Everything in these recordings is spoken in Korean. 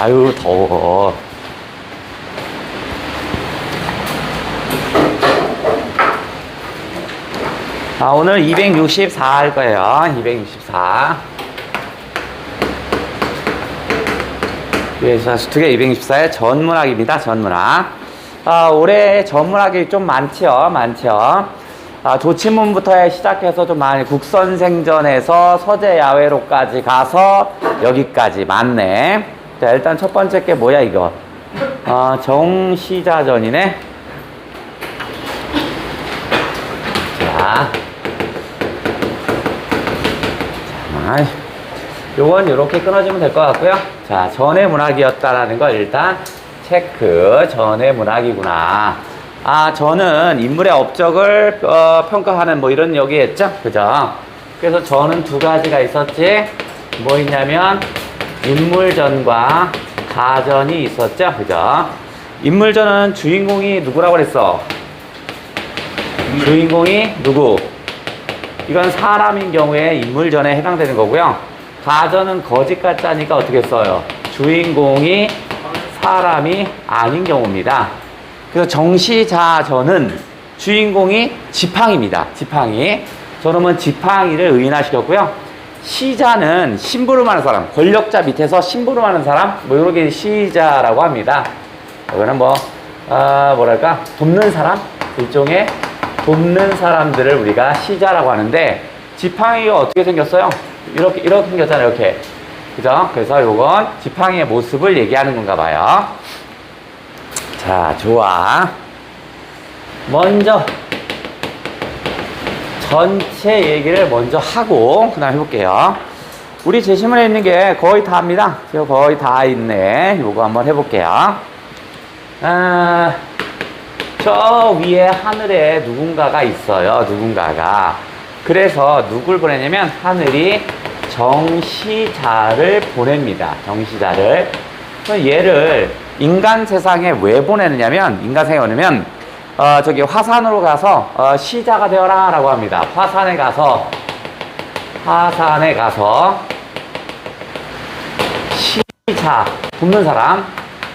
아유, 더워. 아, 오늘 264 할 거예요. 264. 그래서 수특의 264의 전문학입니다. 전문학. 올해 전문학이 좀 많죠. 조치문부터 시작해서 좀 많이 국선생전에서 서재야외로까지 가서 여기까지 많네. 자, 일단 첫 번째 게 뭐야, 이거? 정시자전이네. 자, 요건 이렇게 끊어주면 될 것 같고요. 자, 전의 문학이었다라는 거 일단 체크. 전의 문학이구나. 저는 인물의 업적을 평가하는 뭐 이런 여기 했죠? 그죠? 그래서 저는 두 가지가 있었지. 뭐 있냐면 인물전과 가전이 있었죠? 그죠? 인물전은 주인공이 누구라고 그랬어? 주인공이 누구? 이건 사람인 경우에 인물전에 해당되는 거고요. 가전은 거짓 가짜니까 어떻게 써요? 주인공이 사람이 아닌 경우입니다. 그래서 정시자전은 주인공이 지팡이입니다. 지팡이. 저놈은 지팡이를 의인화시켰고요. 시자는 심부름하는 사람, 권력자 밑에서 심부름하는 사람, 뭐 이렇게 시자라고 합니다. 이거는 뭐 뭐랄까 돕는 사람, 일종의 돕는 사람들을 우리가 시자라고 하는데, 지팡이가 어떻게 생겼어요? 이렇게 생겼잖아요. 이렇게. 그죠? 그래서 요건 지팡이의 모습을 얘기하는 건가 봐요. 자, 좋아. 먼저 전체 얘기를 먼저 하고 그 다음에 해볼게요. 우리 제시문에 있는 게 거의 다입니다. 지금 거의 다 있네. 요거 한번 해볼게요. 저 위에 하늘에 누군가가 있어요. 누군가가. 그래서 누굴 보내냐면 하늘이 정시자를 보냅니다. 정시자를. 얘를 인간 세상에 왜 보내느냐면, 인간 세상에 보내면 저기 화산으로 가서 시자가 되어라 라고 합니다. 화산에 가서 시자, 돕는 사람,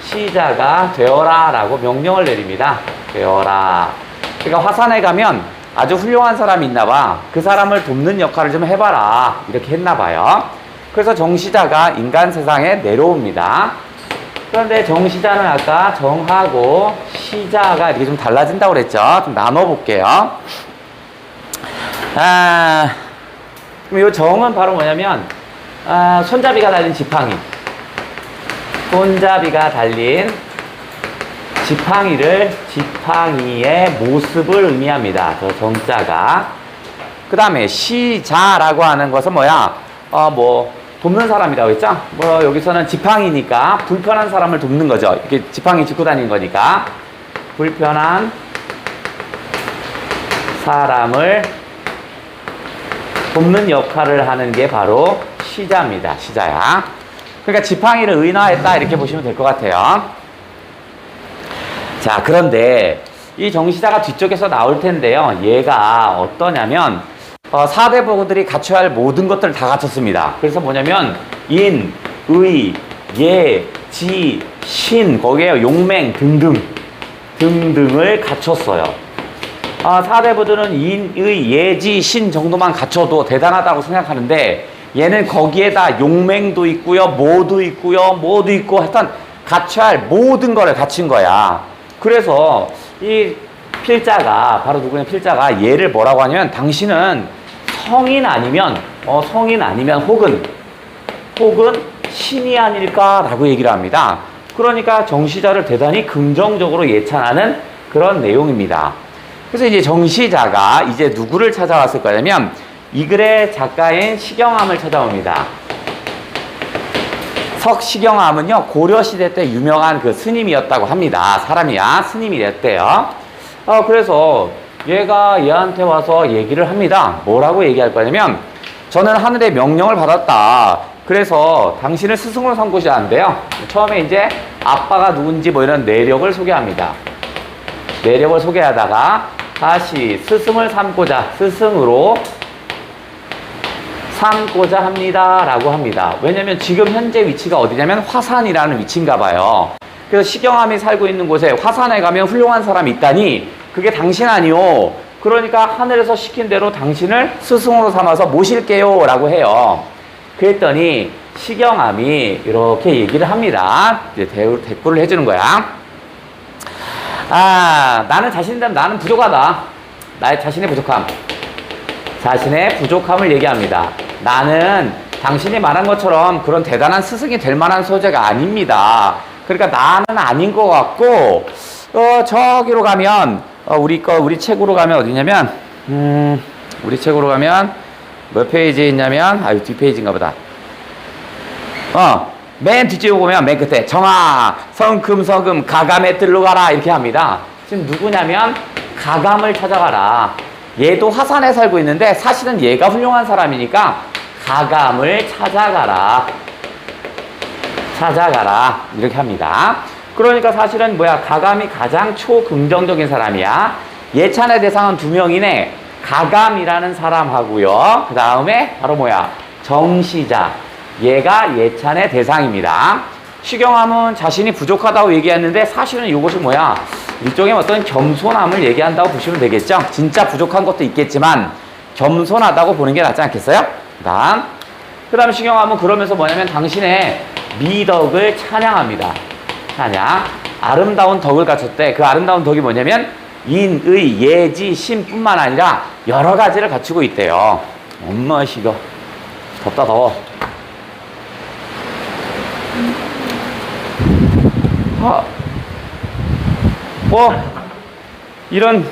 시자가 되어라 라고 명령을 내립니다. 되어라. 그러니까 화산에 가면 아주 훌륭한 사람이 있나 봐. 그 사람을 돕는 역할을 좀 해봐라. 이렇게 했나 봐요. 그래서 정시자가 인간 세상에 내려옵니다. 그런데 정시자는 아까 정하고 시자가 이렇게 좀 달라진다고 그랬죠. 좀 나눠볼게요. 그럼 이 정은 바로 뭐냐면, 손잡이가 달린 지팡이. 손잡이가 달린 지팡이의 모습을 의미합니다. 저 정자가. 그 다음에 시자라고 하는 것은 뭐야? 돕는 사람이라고 했죠? 여기서는 지팡이니까 불편한 사람을 돕는 거죠. 이렇게 지팡이 짚고 다니는 거니까. 불편한 사람을 돕는 역할을 하는 게 바로 시자입니다. 시자야. 그러니까 지팡이를 의인화했다 이렇게 보시면 될 것 같아요. 자, 그런데 이 정시자가 뒤쪽에서 나올 텐데요. 얘가 어떠냐면 사대부들이 갖춰야 할 모든 것들을 다 갖췄습니다. 그래서 뭐냐면 인, 의, 예, 지, 신, 거기에 용맹 등등을 갖췄어요. 사대부들은 인, 의, 예, 지, 신 정도만 갖춰도 대단하다고 생각하는데, 얘는 거기에다 용맹도 있고요, 뭐도 있고 하여튼 갖춰야 할 모든 거를 갖춘 거야. 그래서 이 필자가 바로 누구냐, 필자가 얘를 뭐라고 하냐면, 당신은 성인 아니면 혹은 신이 아닐까라고 얘기를 합니다. 그러니까 정시자를 대단히 긍정적으로 예찬하는 그런 내용입니다. 그래서 이제 정시자가 이제 누구를 찾아왔을 거냐면 이 글의 작가인 시경암을 찾아옵니다. 석시경암은요, 고려시대 때 유명한 그 스님이었다고 합니다. 사람이야. 스님이 됐대요. 그래서 얘가 얘한테 와서 얘기를 합니다. 뭐라고 얘기할 거냐면, 저는 하늘의 명령을 받았다. 그래서 당신을 스승으로 삼고자 하는데요. 처음에 이제 아빠가 누군지 뭐 이런 내력을 소개합니다. 내력을 소개하다가 다시 스승을 삼고자, 스승으로 삼고자 합니다 라고 합니다. 왜냐면 지금 현재 위치가 어디냐면 화산이라는 위치인가 봐요. 그래서 시경함이 살고 있는 곳에 화산에 가면 훌륭한 사람이 있다니 그게 당신 아니오. 그러니까 하늘에서 시킨 대로 당신을 스승으로 삼아서 모실게요 라고 해요. 그랬더니 시경함이 이렇게 얘기를 합니다. 이제 대꾸를 해주는 거야. 나는 자신이라면 나는 부족하다. 나의 자신의 부족함. 자신의 부족함을 얘기합니다. 나는 당신이 말한 것처럼 그런 대단한 스승이 될 만한 소재가 아닙니다. 그러니까 나는 아닌 것 같고, 저기로 가면, 우리 책으로 가면 어디냐면, 우리 책으로 가면, 몇 페이지에 있냐면, 뒷페이지인가 보다. 맨 뒤쪽에 보면 맨 끝에, 정아, 성금서금, 가감의 뜰로 가라. 이렇게 합니다. 지금 누구냐면, 가감을 찾아가라. 얘도 화산에 살고 있는데, 사실은 얘가 훌륭한 사람이니까, 가감을 찾아가라. 찾아가라. 이렇게 합니다. 그러니까 사실은 가감이 가장 초긍정적인 사람이야. 예찬의 대상은 2명이네. 가감이라는 사람하고요. 그 다음에 바로 정시자. 얘가 예찬의 대상입니다. 시경함은 자신이 부족하다고 얘기했는데 사실은 이것이 일종의 어떤 겸손함을 얘기한다고 보시면 되겠죠. 진짜 부족한 것도 있겠지만 겸손하다고 보는 게 낫지 않겠어요? 그 다음 시경함은 그러면서 당신의 미덕을 찬양합니다. 찬양. 아름다운 덕을 갖췄대. 그 아름다운 덕이 뭐냐면 인의, 예지, 신뿐만 아니라 여러 가지를 갖추고 있대요. 엄마 시거 덥다 더워. 이런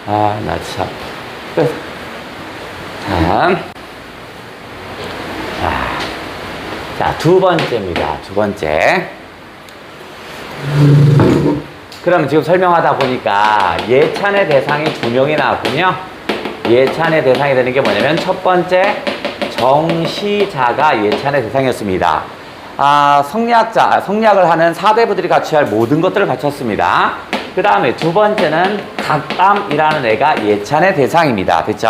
나 참. 자, 2번째입니다. 2번째. 그럼 지금 설명하다 보니까 예찬의 대상이 2명이 나왔군요. 예찬의 대상이 되는 게 뭐냐면 첫 번째 정시자가 예찬의 대상이었습니다. 성리학을 하는 사대부들이 갖춰야 할 모든 것들을 갖췄습니다. 그 다음에 2번째는 각감이라는 애가 예찬의 대상입니다. 됐죠?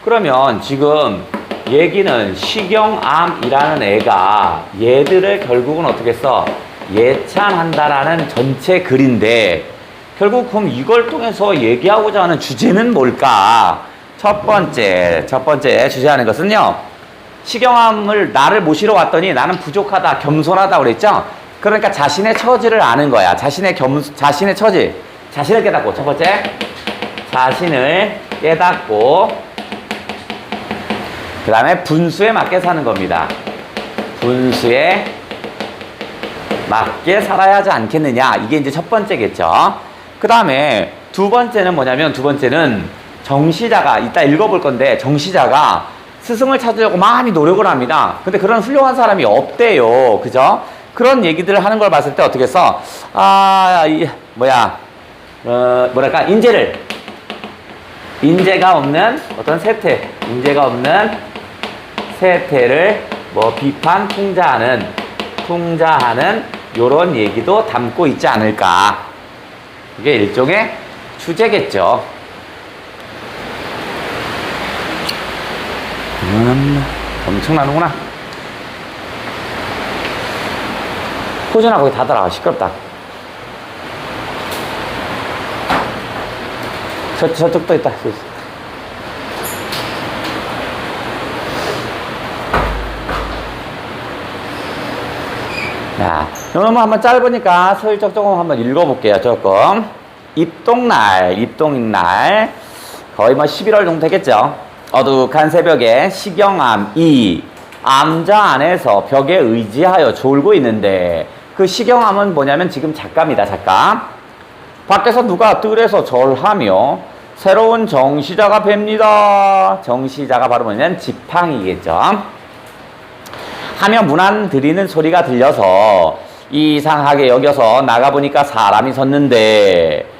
그러면 지금 얘기는 시경암이라는 애가 얘들을 결국은 어떻게 써? 예찬한다라는 전체 글인데 결국 그럼 이걸 통해서 얘기하고자 하는 주제는 뭘까? 첫 번째 주제하는 것은요. 시경암을 나를 모시러 왔더니 나는 부족하다, 겸손하다 그랬죠? 그러니까 자신의 처지를 아는 거야. 자신의 처지. 자신을 깨닫고, 첫 번째. 자신을 깨닫고, 그 다음에 분수에 맞게 사는 겁니다. 분수에 맞게 살아야 하지 않겠느냐. 이게 이제 첫 번째겠죠. 그 다음에 2번째는 뭐냐면, 2번째는 정시자가, 이따 읽어볼 건데, 정시자가 스승을 찾으려고 많이 노력을 합니다. 근데 그런 훌륭한 사람이 없대요. 그죠? 그런 얘기들을 하는 걸 봤을 때 어떻게 써? 인재가 없는 어떤 세태, 인재가 없는 세태를 비판, 풍자하는 요런 얘기도 담고 있지 않을까. 이게 일종의 주제겠죠. 엄청나는구나. 호준아 거기 닫아라. 시끄럽다. 저쪽도 있다. 자, 요놈은 한번 짧으니까 슬쩍 조금 한번 읽어볼게요. 조금. 입동날. 거의 11월 정도 되겠죠. 어둑한 새벽에 시경암이 암자 안에서 벽에 의지하여 졸고 있는데 그 시경암은 뭐냐면 지금 작가입니다. 작가. 밖에서 누가 뜰에서 절하며 새로운 정시자가 뵙니다. 정시자가 바로 뭐냐면 지팡이겠죠. 하며 문안 드리는 소리가 들려서 이상하게 여겨서 나가보니까 사람이 섰는데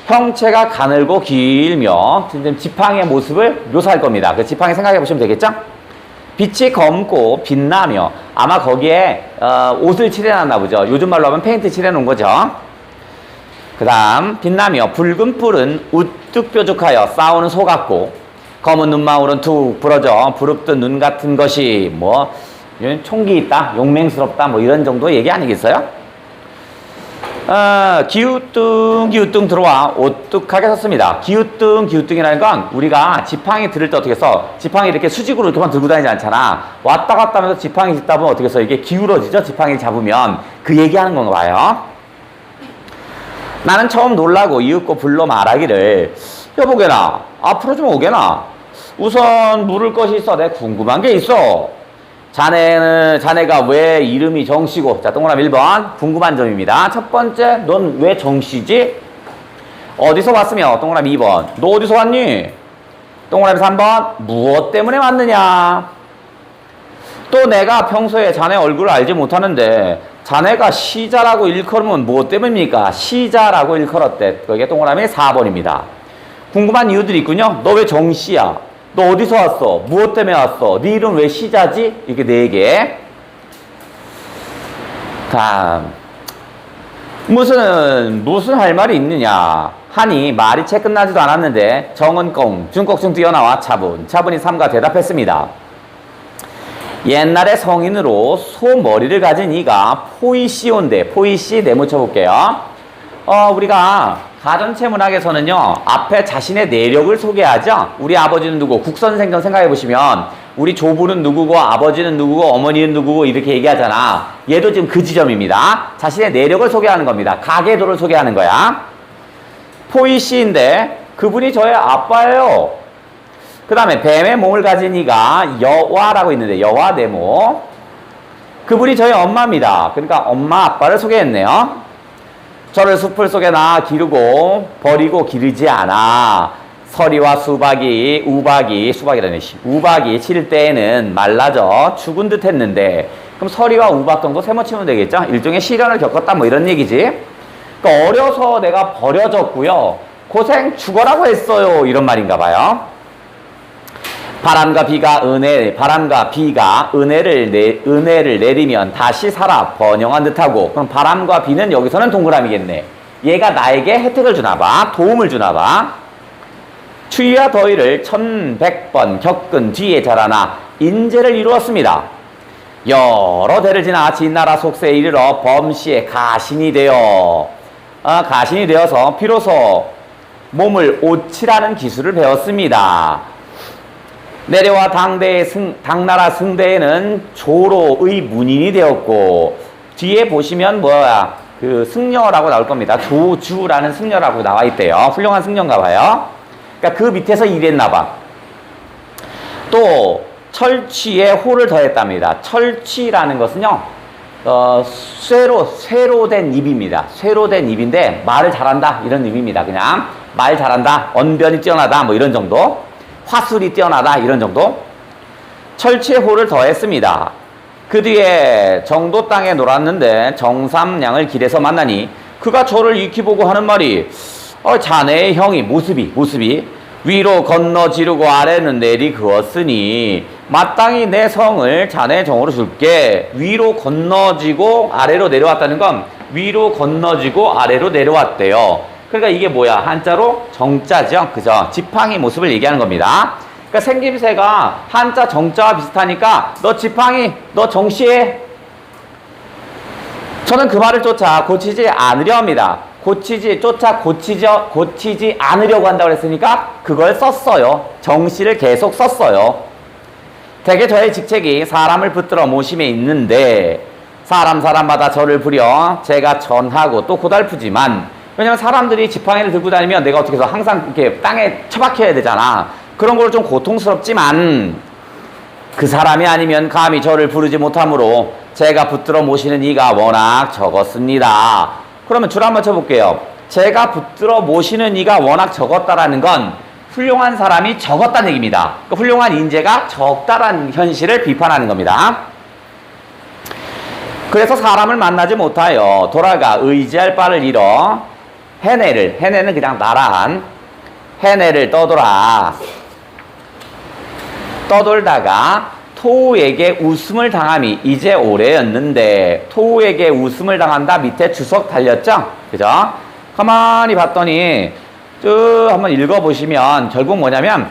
형체가 가늘고 길며 지금 지팡이의 모습을 묘사할 겁니다. 그 지팡이 생각해 보시면 되겠죠? 빛이 검고 빛나며 아마 거기에 옷을 칠해놨나 보죠. 요즘 말로 하면 페인트 칠해놓은 거죠. 그 다음 빛나며 붉은 뿔은 우뚝 뾰족하여 싸우는 소 같고 검은 눈망울은 툭 부러져 부릅뜬 눈 같은 것이 뭐 총기 있다, 용맹스럽다 뭐 이런 정도 얘기 아니겠어요? 기우뚱 들어와 오뚝하게 섰습니다. 기우뚱이라는 건 우리가 지팡이 들을 때 어떻게 써? 지팡이 이렇게 수직으로 이렇게만 들고 다니지 않잖아. 왔다 갔다 하면서 지팡이 짚다 보면 어떻게 써? 이게 기울어지죠? 지팡이 잡으면. 그 얘기하는 건가 봐요. 나는 처음 놀라고 이윽고 불러 말하기를 여보게나 앞으로 좀 오게나 우선 물을 것이 있어. 내가 궁금한 게 있어. 자네가 왜 이름이 정씨고? 자, 동그라미 1번 궁금한 점입니다. 첫 번째, 넌 왜 정씨지? 어디서 왔으며? 동그라미 2번 너 어디서 왔니? 동그라미 3번 무엇 때문에 왔느냐? 또 내가 평소에 자네 얼굴을 알지 못하는데 자네가 시자라고 일컬으면 무엇 때문입니까? 시자라고 일컬었대. 그게 동그라미 4번입니다. 궁금한 이유들이 있군요. 너 왜 정씨야? 너 어디서 왔어? 무엇 때문에 왔어? 네 이름 왜 시자지? 이렇게 4개. 다음. 무슨 할 말이 있느냐? 하니 말이 채 끝나지도 않았는데 정은 꽁, 중꺽중 뛰어나와 차분히 삼가 대답했습니다. 옛날에 성인으로 소머리를 가진 이가 포이시온데, 포이시 네모쳐 볼게요. 우리가 가전체문학에서는요, 앞에 자신의 내력을 소개하죠. 우리 아버지는 누구? 국선생전 생각해 보시면, 우리 조부는 누구고, 아버지는 누구고, 어머니는 누구고, 이렇게 얘기하잖아. 얘도 지금 그 지점입니다. 자신의 내력을 소개하는 겁니다. 가계도를 소개하는 거야. 포이시인데, 그분이 저의 아빠예요. 그 다음에 뱀의 몸을 가진 이가 여와라고 있는데, 여와 네모. 그분이 저희 엄마입니다. 그러니까 엄마, 아빠를 소개했네요. 저를 숲을 속에 나 기르고 버리고 기르지 않아. 서리와 우박이 칠 때에는 말라져 죽은 듯 했는데, 그럼 서리와 우박 정도 세모치면 되겠죠? 일종의 시련을 겪었다 뭐 이런 얘기지. 그러니까 어려서 내가 버려졌고요. 고생 죽어라고 했어요. 이런 말인가 봐요. 바람과 비가 은혜를 내리면 다시 살아 번영한 듯하고, 그럼 바람과 비는 여기서는 동그라미겠네. 얘가 나에게 혜택을 주나봐, 도움을 주나봐. 추위와 더위를 1100번 겪은 뒤에 자라나 인재를 이루었습니다. 여러 대를 지나 진나라 속세에 이르러 범시에 가신이 되어서 비로소 몸을 오칠하는 기술을 배웠습니다. 내려와 당나라 승대에는 조로의 문인이 되었고, 뒤에 보시면 그 승려라고 나올 겁니다. 조주라는 승려라고 나와 있대요. 훌륭한 승려인가 봐요. 그러니까 그 밑에서 일했나 봐. 또 철취에 호를 더했답니다. 철취라는 것은요, 쇠로 된 입입니다. 쇠로 된 입인데 말을 잘한다 이런 의미입니다. 그냥 말 잘한다, 언변이 뛰어나다 뭐 이런 정도. 화술이 뛰어나다 이런 정도. 철치의 호를 더했습니다. 그 뒤에 정도 땅에 놀았는데 정삼량을 길에서 만나니 그가 저를 익히 보고 하는 말이, 자네의 형이 모습이 위로 건너 지르고 아래는 내리 그었으니 마땅히 내 성을 자네의 정으로 줄게. 위로 건너지고 아래로 내려왔다는 건 위로 건너지고 아래로 내려왔대요. 그러니까 이게 뭐야? 한자로 정자죠. 그죠? 지팡이 모습을 얘기하는 겁니다. 그러니까 생김새가 한자 정자와 비슷하니까 너 지팡이, 너 정씨해. 저는 그 말을 쫓아 고치지 않으려 합니다. 고치지 않으려고 한다고 했으니까 그걸 썼어요. 정씨를 계속 썼어요. 대개 저의 직책이 사람을 붙들어 모심에 있는데 사람마다 저를 부려 제가 전하고 또 고달프지만, 왜냐면 사람들이 지팡이를 들고 다니면 내가 어떻게 해서 항상 이렇게 땅에 처박혀야 되잖아. 그런 걸 좀 고통스럽지만 그 사람이 아니면 감히 저를 부르지 못하므로 제가 붙들어 모시는 이가 워낙 적었습니다. 그러면 줄 한번 쳐볼게요. 제가 붙들어 모시는 이가 워낙 적었다라는 건 훌륭한 사람이 적었다는 얘기입니다. 그러니까 훌륭한 인재가 적다라는 현실을 비판하는 겁니다. 그래서 사람을 만나지 못하여 돌아가 의지할 바를 잃어 해내는 그냥 나란 해내를 떠돌다가 토우에게 웃음을 당함이 이제 올해였는데, 토우에게 웃음을 당한다 밑에 주석 달렸죠? 그죠? 가만히 봤더니 쭉 한번 읽어보시면 결국 뭐냐면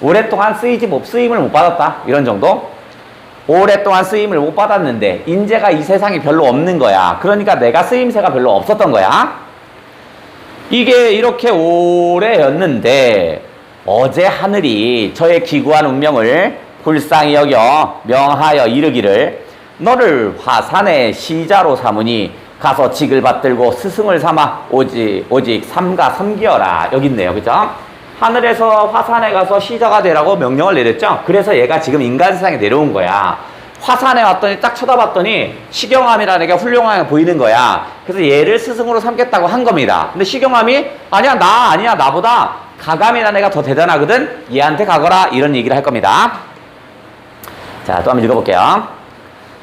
오랫동안 쓰임을 못 받았다 이런 정도. 오랫동안 쓰임을 못 받았는데 인재가 이 세상에 별로 없는 거야. 그러니까 내가 쓰임새가 별로 없었던 거야. 이게 이렇게 오래였는데 어제 하늘이 저의 기구한 운명을 불쌍히 여겨 명하여 이르기를 너를 화산의 시자로 삼으니 가서 직을 받들고 스승을 삼아 오직 삼가 섬기어라. 여기 있네요. 그죠? 하늘에서 화산에 가서 시자가 되라고 명령을 내렸죠. 그래서 얘가 지금 인간 세상에 내려온 거야. 화산에 왔더니 딱 쳐다봤더니 시경암이라는 애가 훌륭하게 보이는 거야. 그래서 얘를 스승으로 삼겠다고 한 겁니다. 근데 시경암이 아니야 나보다 가감이라는 애가 더 대단하거든. 얘한테 가거라. 이런 얘기를 할 겁니다. 자, 또 한번 읽어볼게요.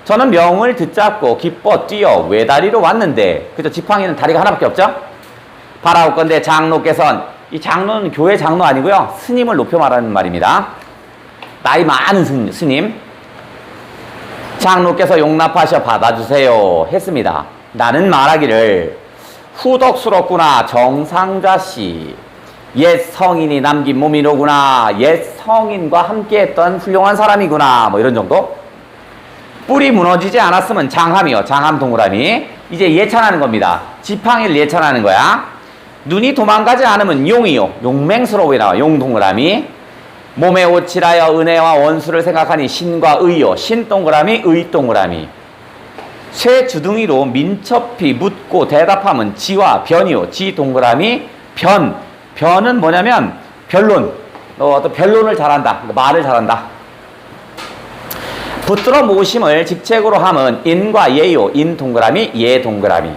저는 명을 듣잡고 기뻐 뛰어 외다리로 왔는데, 그죠? 지팡이는 다리가 하나밖에 없죠? 바라옵건대 장로께서는, 이 장로는 교회 장로 아니고요, 스님을 높여 말하는 말입니다. 나이 많은 스님. 장로께서 용납하셔 받아주세요 했습니다. 나는 말하기를 후덕스럽구나 정상자씨. 옛 성인이 남긴 몸이로구나. 옛 성인과 함께했던 훌륭한 사람이구나. 뭐 이런 정도. 뿔이 무너지지 않았으면 장함이요. 장함 동그라미. 이제 예찬하는 겁니다. 지팡이를 예찬하는 거야. 눈이 도망가지 않으면 용이요. 용맹스러워 나와. 용 동그라미. 몸에 오칠하여 은혜와 원수를 생각하니 신과 의요. 신 동그라미. 의 동그라미. 쇠 주둥이로 민첩히 묻고 대답하면 지와 변이요. 지 동그라미. 변은 뭐냐면 변론. 또 변론을 잘한다. 말을 잘한다. 붙들어 모심을 직책으로 하면 인과 예요. 인 동그라미. 예 동그라미.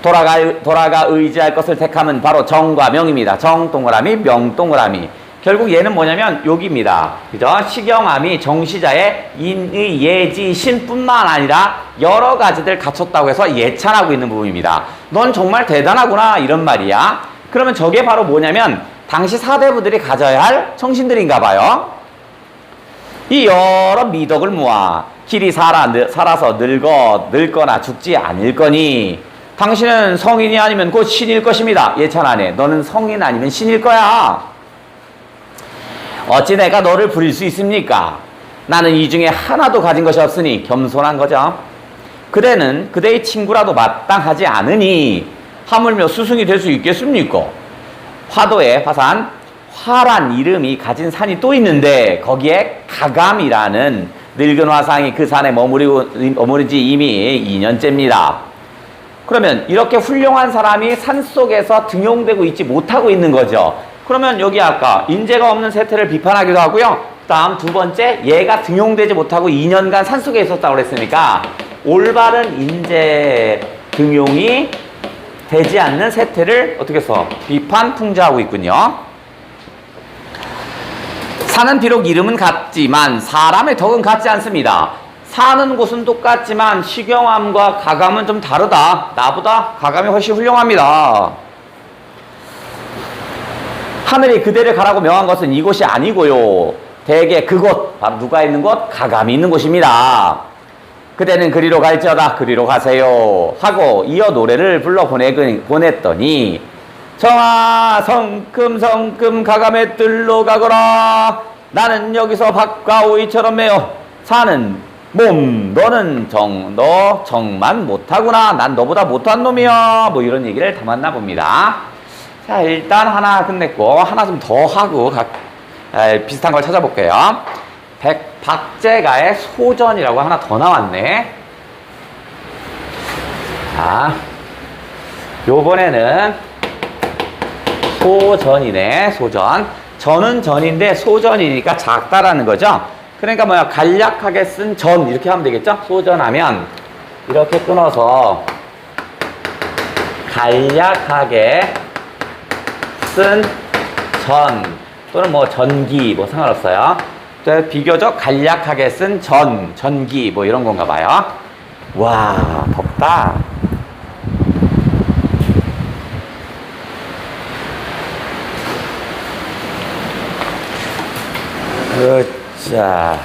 돌아가 의지할 것을 택하면 바로 정과 명입니다. 정 동그라미. 명 동그라미. 결국 얘는 뭐냐면 여기입니다. 그죠? 시경암이 정시자의 인의 예지 신뿐만 아니라 여러 가지들 갖췄다고 해서 예찬하고 있는 부분입니다. 넌 정말 대단하구나 이런 말이야. 그러면 저게 바로 뭐냐면 당시 사대부들이 가져야 할 청신들인가 봐요. 이 여러 미덕을 모아 길이 살아서 늙거나 죽지 않을 거니 당신은 성인이 아니면 곧 신일 것입니다. 예찬하네. 너는 성인 아니면 신일 거야. 어찌 내가 너를 부릴 수 있습니까? 나는 이 중에 하나도 가진 것이 없으니 겸손한 거죠. 그대는 그대의 친구라도 마땅하지 않으니 하물며 스승이 될 수 있겠습니까? 화도의 화산, 화란 이름이 가진 산이 또 있는데 거기에 가감이라는 늙은 화상이 그 산에 머무른 지 이미 2년째입니다. 그러면 이렇게 훌륭한 사람이 산속에서 등용되고 있지 못하고 있는 거죠. 그러면 여기 아까 인재가 없는 세태를 비판하기도 하고요. 다음 두 번째, 얘가 등용되지 못하고 2년간 산속에 있었다고 그랬으니까 올바른 인재 등용이 되지 않는 세태를 어떻게 써? 비판 풍자하고 있군요. 산은 비록 이름은 같지만 사람의 덕은 같지 않습니다. 사는 곳은 똑같지만 시경암과 가감은 좀 다르다. 나보다 가감이 훨씬 훌륭합니다. 하늘이 그대를 가라고 명한 것은 이곳이 아니고요. 대개 그곳, 바로 누가 있는 곳? 가감이 있는 곳입니다. 그대는 그리로 갈지어다. 그리로 가세요. 하고 이어 노래를 불러 보냈더니 정아 성큼성큼 가감의 뜰로 가거라. 나는 여기서 박과 오이처럼 매어 사는 몸. 너는 너 정만 못하구나. 난 너보다 못한 놈이야. 뭐 이런 얘기를 담았나 봅니다. 자, 일단 하나 끝냈고 하나 좀 더 하고 비슷한 걸 찾아볼게요. 박제가의 소전이라고 하나 더 나왔네. 자, 요번에는 소전이네. 소전. 전은 전인데 소전이니까 작다라는 거죠. 그러니까 뭐야, 간략하게 쓴 전 이렇게 하면 되겠죠. 소전하면 이렇게 끊어서 간략하게 쓴 전 또는 뭐 전기 뭐 상관없어요. 비교적 간략하게 쓴 전기 뭐 이런 건가 봐요. 와, 덥다. 자,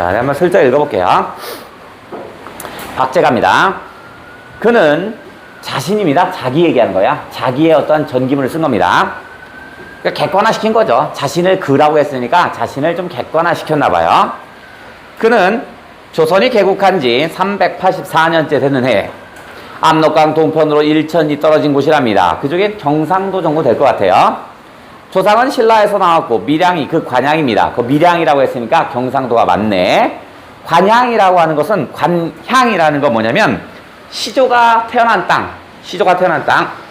자, 한번 슬쩍 읽어볼게요. 박제갑니다. 그는 자신입니다. 자기 얘기하는 거야. 자기의 어떤 전기문을 쓴 겁니다. 그러니까 객관화시킨 거죠. 자신을 그라고 했으니까 자신을 좀 객관화시켰나 봐요. 그는 조선이 개국한 지 384년째 되는 해 압록강 동편으로 일천리 떨어진 곳이랍니다. 그중에 경상도 정도 될 것 같아요. 조상은 신라에서 나왔고 밀양이 그 관양입니다. 그 밀양이라고 했으니까 경상도가 맞네. 관양이라고 하는 것은 관향이라는 건 뭐냐면 시조가 태어난 땅,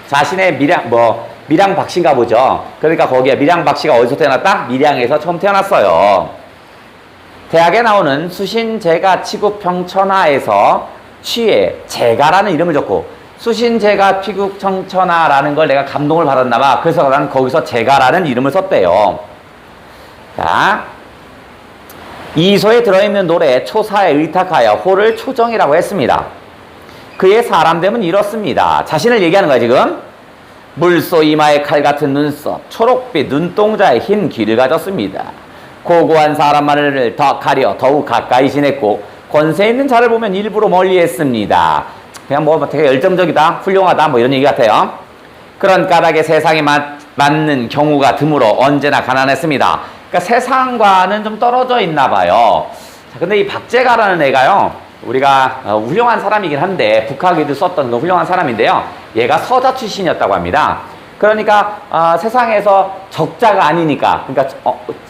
자신의 밀양 박씨인가 보죠. 그러니까 거기에 밀양 박씨가 어디서 태어났다? 밀양에서 처음 태어났어요. 대학에 나오는 수신제가 치국 평천하에서 취해 제가라는 이름을 적고 수신제가 피국 청천하라는 걸 내가 감동을 받았나 봐. 그래서 난 거기서 제가라는 이름을 썼대요. 자, 이소에 들어있는 노래 초사에 의탁하여 호를 초정이라고 했습니다. 그의 사람됨은 이렇습니다. 자신을 얘기하는 거야 지금. 물소 이마에 칼 같은 눈썹, 초록빛 눈동자에 흰 귀를 가졌습니다. 고고한 사람만을 더 가려 더욱 가까이 지냈고 권세 있는 자를 보면 일부러 멀리했습니다. 그냥 뭐 되게 열정적이다, 훌륭하다 뭐 이런 얘기 같아요. 그런 까닭에 세상에 맞는 경우가 드물어 언제나 가난했습니다. 그러니까 세상과는 좀 떨어져 있나 봐요. 자, 근데 이 박제가라는 애가요, 우리가 훌륭한 사람이긴 한데 북학에도 썼던 그 훌륭한 사람인데요, 얘가 서자 출신이었다고 합니다. 그러니까 세상에서 적자가 아니니까, 그러니까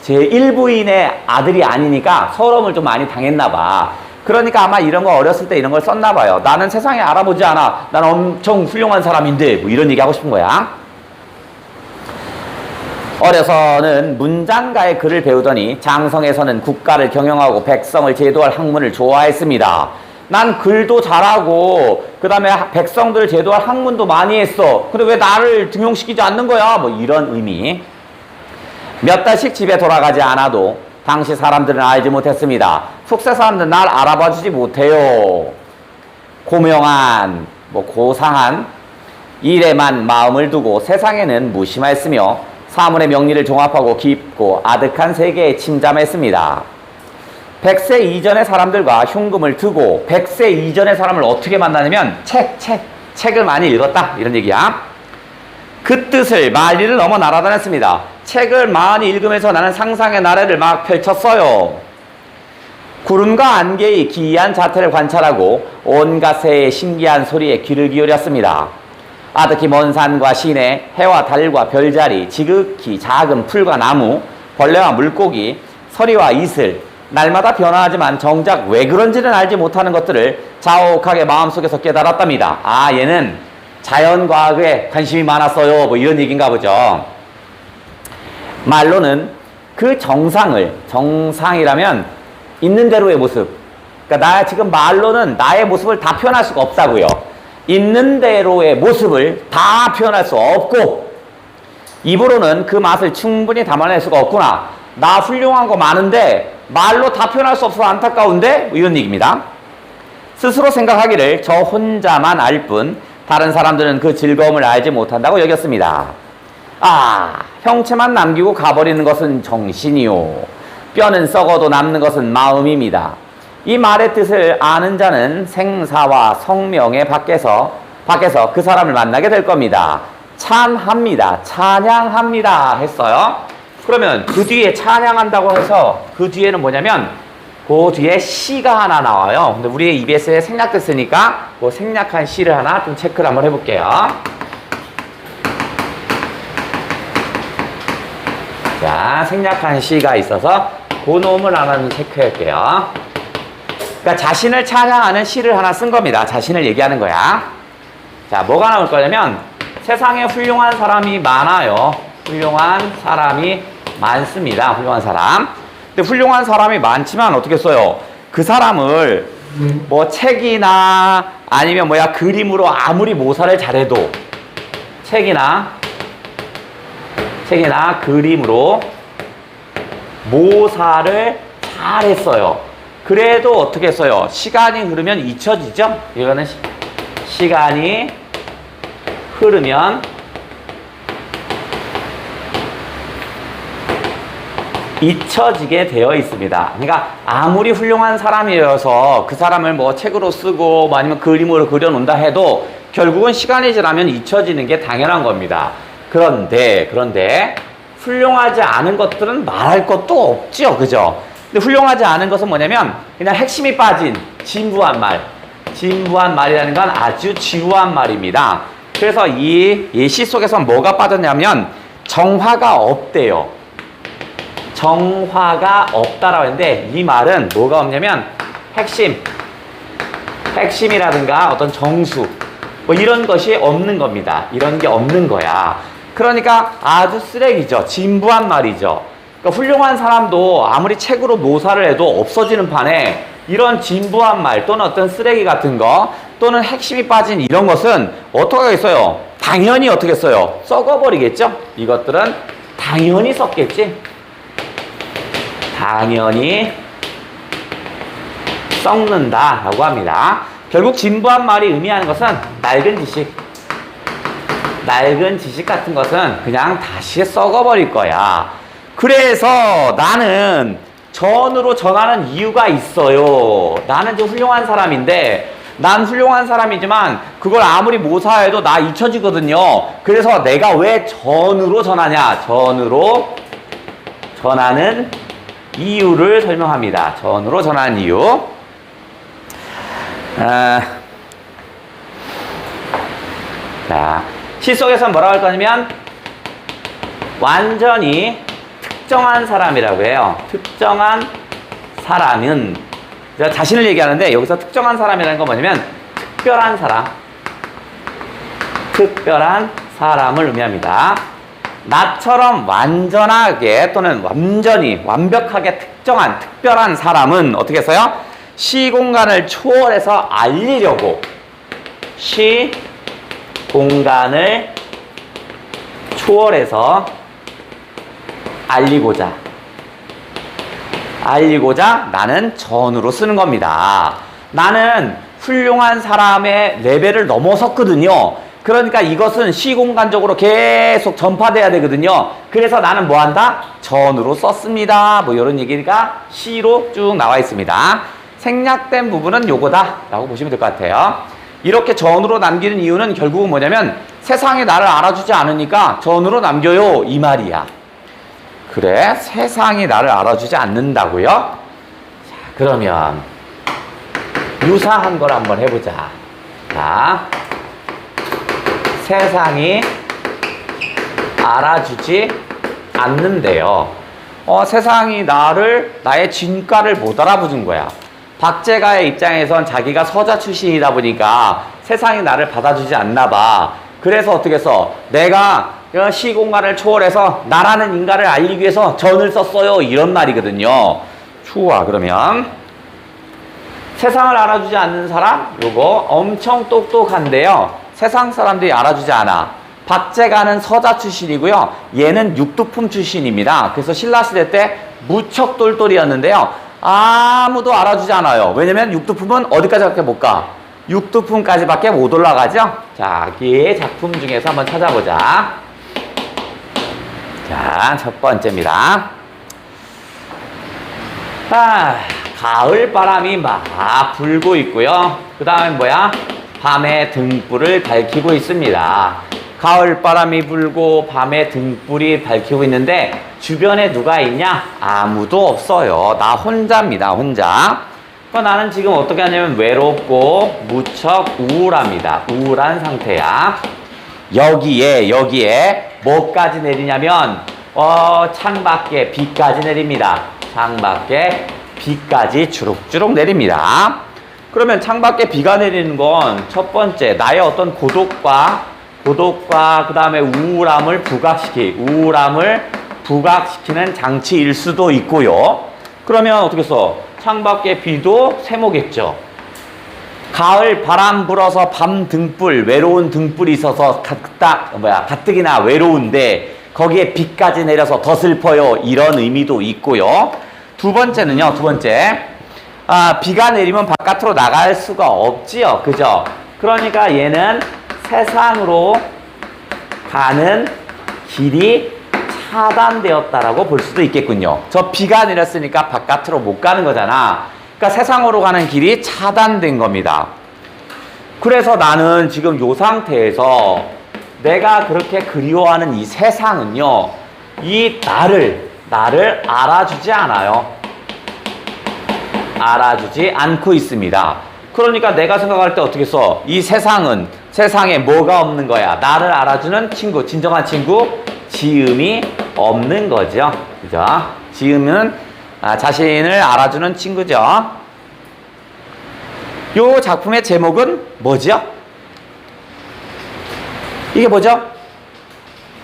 제1부인의 아들이 아니니까 서러움을 좀 많이 당했나 봐. 그러니까 아마 이런 거 어렸을 때 이런 걸 썼나 봐요. 나는 세상에 알아보지 않아, 나는 엄청 훌륭한 사람인데 뭐 이런 얘기 하고 싶은 거야. 어려서는 문장가의 글을 배우더니 장성에서는 국가를 경영하고 백성을 제도할 학문을 좋아했습니다. 난 글도 잘하고 그 다음에 백성들을 제도할 학문도 많이 했어. 근데 왜 나를 등용시키지 않는 거야? 뭐 이런 의미. 몇 달씩 집에 돌아가지 않아도 당시 사람들은 알지 못했습니다. 숙세 사람들은 날 알아봐 주지 못해요. 고명한, 고상한 일에만 마음을 두고 세상에는 무심했으며 사물의 명리를 종합하고 깊고 아득한 세계에 침잠했습니다. 100세 이전의 사람들과 흉금을 두고 100세 이전의 사람을 어떻게 만나냐면 책을 많이 읽었다 이런 얘기야. 그 뜻을 만리를 넘어 날아다녔습니다. 책을 많이 읽으면서 나는 상상의 나래를 막 펼쳤어요. 구름과 안개의 기이한 자태를 관찰하고 온갖 새의 신기한 소리에 귀를 기울였습니다. 아득히 먼 산과 시내, 해와 달과 별자리, 지극히 작은 풀과 나무, 벌레와 물고기, 서리와 이슬, 날마다 변화하지만 정작 왜 그런지는 알지 못하는 것들을 자욱하게 마음속에서 깨달았답니다. 아, 얘는 자연과학에 관심이 많았어요. 뭐 이런 얘기인가 보죠. 말로는 그 정상이라면 있는 대로의 모습. 그러니까 지금 말로는 나의 모습을 다 표현할 수가 없다고요. 있는 대로의 모습을 다 표현할 수 없고 입으로는 그 맛을 충분히 담아낼 수가 없구나. 나 훌륭한 거 많은데 말로 다 표현할 수 없어서 안타까운데 뭐 이런 얘기입니다. 스스로 생각하기를 저 혼자만 알 뿐 다른 사람들은 그 즐거움을 알지 못한다고 여겼습니다. 아, 형체만 남기고 가버리는 것은 정신이요, 뼈는 썩어도 남는 것은 마음입니다. 이 말의 뜻을 아는 자는 생사와 성명의 밖에서 그 사람을 만나게 될 겁니다. 찬양합니다 했어요. 그러면 그 뒤에 찬양한다고 해서 그 뒤에는 뭐냐면 그 뒤에 시가 하나 나와요. 근데 우리 EBS에 생략됐으니까 그 생략한 시를 하나 좀 체크를 한번 해볼게요. 자, 생략한 시가 있어서 그 놈을 하나 좀 체크할게요. 그러니까 자신을 찬양하는 시를 하나 쓴 겁니다. 자신을 얘기하는 거야. 자, 뭐가 나올 거냐면 세상에 훌륭한 사람이 많아요. 훌륭한 사람이 많습니다. 훌륭한 사람. 근데 훌륭한 사람이 많지만 어떻게 써요? 그 사람을 뭐 책이나 아니면 그림으로 아무리 모사를 잘해도 책이나 그림으로 모사를 잘했어요. 그래도 어떻게 했어요? 시간이 흐르면 잊혀지죠? 이거는 시간이 흐르면 잊혀지게 되어 있습니다. 그러니까 아무리 훌륭한 사람이어서 그 사람을 뭐 책으로 쓰고 뭐 아니면 그림으로 그려놓는다 해도 결국은 시간이 지나면 잊혀지는 게 당연한 겁니다. 그런데 훌륭하지 않은 것들은 말할 것도 없죠. 그죠? 근데 훌륭하지 않은 것은 뭐냐면 그냥 핵심이 빠진 진부한 말이라는 건 아주 지루한 말입니다. 그래서 이 시 속에서 뭐가 빠졌냐면 정화가 없대요. 정화가 없다라고 했는데 이 말은 뭐가 없냐면 핵심이라든가 어떤 정수 뭐 이런 것이 없는 겁니다. 이런 게 없는 거야. 그러니까 아주 쓰레기죠. 진부한 말이죠. 그러니까 훌륭한 사람도 아무리 책으로 묘사를 해도 없어지는 판에 이런 진부한 말 또는 어떤 쓰레기 같은 거 또는 핵심이 빠진 이런 것은 어떻게 하겠어요? 당연히 어떻게 써요? 썩어버리겠죠? 이것들은 당연히 썩겠지? 당연히 썩는다라고 합니다. 결국 진부한 말이 의미하는 것은 낡은 지식 같은 것은 그냥 다시 썩어버릴 거야. 그래서 나는 전으로 전하는 이유가 있어요. 나는 좀 훌륭한 사람인데 난 훌륭한 사람이지만 그걸 아무리 모사해도 나 잊혀지거든요. 그래서 내가 왜 전으로 전하냐? 전으로 전하는 이유를 설명합니다. 전으로 전하는 이유. 자, 시 속에서 뭐라고 할 거냐면 완전히 특정한 사람이라고 해요. 특정한 사람은 자신을 얘기하는데 여기서 특정한 사람이라는 건 뭐냐면 특별한 사람을 의미합니다. 나처럼 완전하게 또는 완전히 완벽하게 특별한 사람은 어떻게 했어요? 시공간을 초월해서 알리려고 시공간을 초월해서 알리고자 나는 전으로 쓰는 겁니다. 나는 훌륭한 사람의 레벨을 넘어섰거든요. 그러니까 이것은 시공간적으로 계속 전파돼야 되거든요. 그래서 나는 뭐 한다? 전으로 썼습니다. 뭐 이런 얘기가 시로 쭉 나와 있습니다. 생략된 부분은 요거다 라고 보시면 될 것 같아요. 이렇게 전으로 남기는 이유는 결국은 뭐냐면 세상이 나를 알아주지 않으니까 전으로 남겨요 이 말이야. 그래? 세상이 나를 알아주지 않는다고요? 자, 그러면 유사한 걸 한번 해보자. 자, 세상이 알아주지 않는데요. 세상이 나의 진가를 못 알아보는 거야. 박제가의 입장에선 자기가 서자 출신이다 보니까 세상이 나를 받아주지 않나 봐. 그래서 어떻게 써? 내가 시공간을 초월해서 나라는 인간을 알리기 위해서 전을 썼어요. 이런 말이거든요. 좋아. 그러면 세상을 알아주지 않는 사람, 요거 엄청 똑똑한데요. 세상 사람들이 알아주지 않아. 박제가는 서자 출신이고요. 얘는 육두품 출신입니다. 그래서 신라시대 때 무척 똘똘이었는데요. 아무도 알아주지 않아요. 왜냐면 육두품은 어디까지밖에 못 가? 육두품까지밖에 못 올라가죠? 자, 이 작품 중에서 한번 찾아보자. 자, 첫 번째입니다. 가을 바람이 막 불고 있고요. 그 다음에 뭐야? 밤에 등불을 밝히고 있습니다. 가을 바람이 불고 밤에 등불이 밝히고 있는데 주변에 누가 있냐? 아무도 없어요. 나 혼자입니다. 혼자. 나는 지금 어떻게 하냐면 외롭고 무척 우울합니다. 우울한 상태야. 여기에 뭐까지 내리냐면 창밖에 비까지 내립니다. 창밖에 비까지 주룩주룩 내립니다. 그러면 창밖에 비가 내리는 건 첫 번째 나의 어떤 고독과 그 다음에 우울함을 부각시키는 장치일 수도 있고요. 그러면 어떻게 써? 창밖에 비도 세모겠죠. 가을 바람 불어서 밤 등불, 외로운 등불이 있어서 가뜩이나 외로운데 거기에 비까지 내려서 더 슬퍼요. 이런 의미도 있고요. 두 번째는요. 비가 내리면 바깥으로 나갈 수가 없지요. 그죠? 그러니까 얘는 세상으로 가는 길이 차단되었다라고 볼 수도 있겠군요. 저 비가 내렸으니까 바깥으로 못 가는 거잖아. 그러니까 세상으로 가는 길이 차단된 겁니다. 그래서 나는 지금 이 상태에서 내가 그렇게 그리워하는 이 세상은요, 이 나를 알아주지 않아요. 알아주지 않고 있습니다. 그러니까 내가 생각할 때 어떻게 써? 이 세상에 뭐가 없는 거야? 나를 알아주는 친구, 진정한 친구, 지음이 없는 거죠. 그죠? 지음은 자신을 알아주는 친구죠. 요 작품의 제목은 뭐죠? 이게 뭐죠?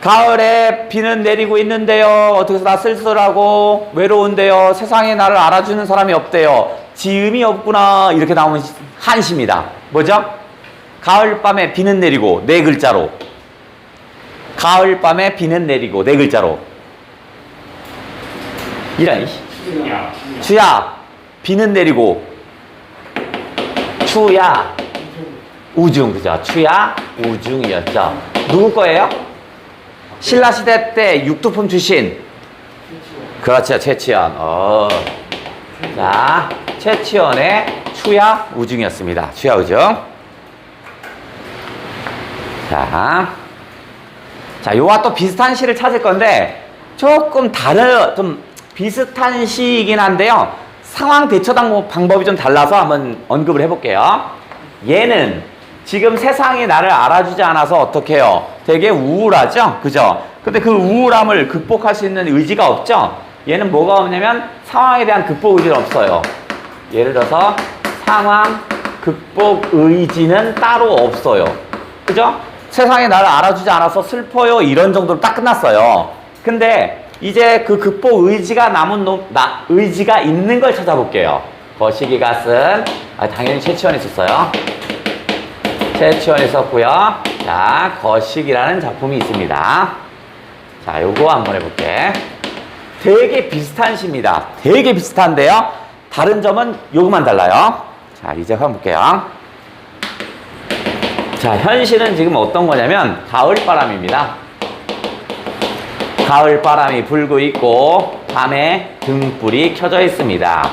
가을에 비는 내리고 있는데요. 어떻게 해서 나 쓸쓸하고 외로운데요. 세상에 나를 알아주는 사람이 없대요. 지음이 없구나. 이렇게 나오는 한시입니다. 뭐죠? 가을밤에 비는 내리고 네 글자로. 가을밤에 비는 내리고 네 글자로. 이런 주야 비는 내리고 추야 우중. 그죠? 추야 우중이었죠. 누구 거예요? 신라시대 때 육두품 출신. 그렇죠. 최치원. 자, 최치원의 추야 우중이었습니다. 추야 우중. 자, 요와 또 비슷한 시를 찾을 건데 조금 좀 비슷한 시이긴 한데요. 상황 대처 방법이 좀 달라서 한번 언급을 해볼게요. 얘는 지금 세상이 나를 알아주지 않아서 어떻게 해요? 되게 우울하죠? 그죠? 근데 그 우울함을 극복할 수 있는 의지가 없죠? 얘는 뭐가 없냐면 상황에 대한 극복 의지는 없어요. 예를 들어서 상황 극복 의지는 따로 없어요. 그죠? 세상이 나를 알아주지 않아서 슬퍼요. 이런 정도로 딱 끝났어요. 근데 이제 그 극복 의지가 의지가 있는 걸 찾아볼게요. 거시기가 쓴, 당연히 최치원이 있었어요. 최치원이 있었고요. 자, 거시기라는 작품이 있습니다. 자, 요거 한번 해볼게. 되게 비슷한 시입니다. 되게 비슷한데요. 다른 점은 요것만 달라요. 자, 이제 한번 볼게요. 자, 현실은 지금 어떤 거냐면 가을바람입니다. 가을바람이 불고 있고 밤에 등불이 켜져 있습니다.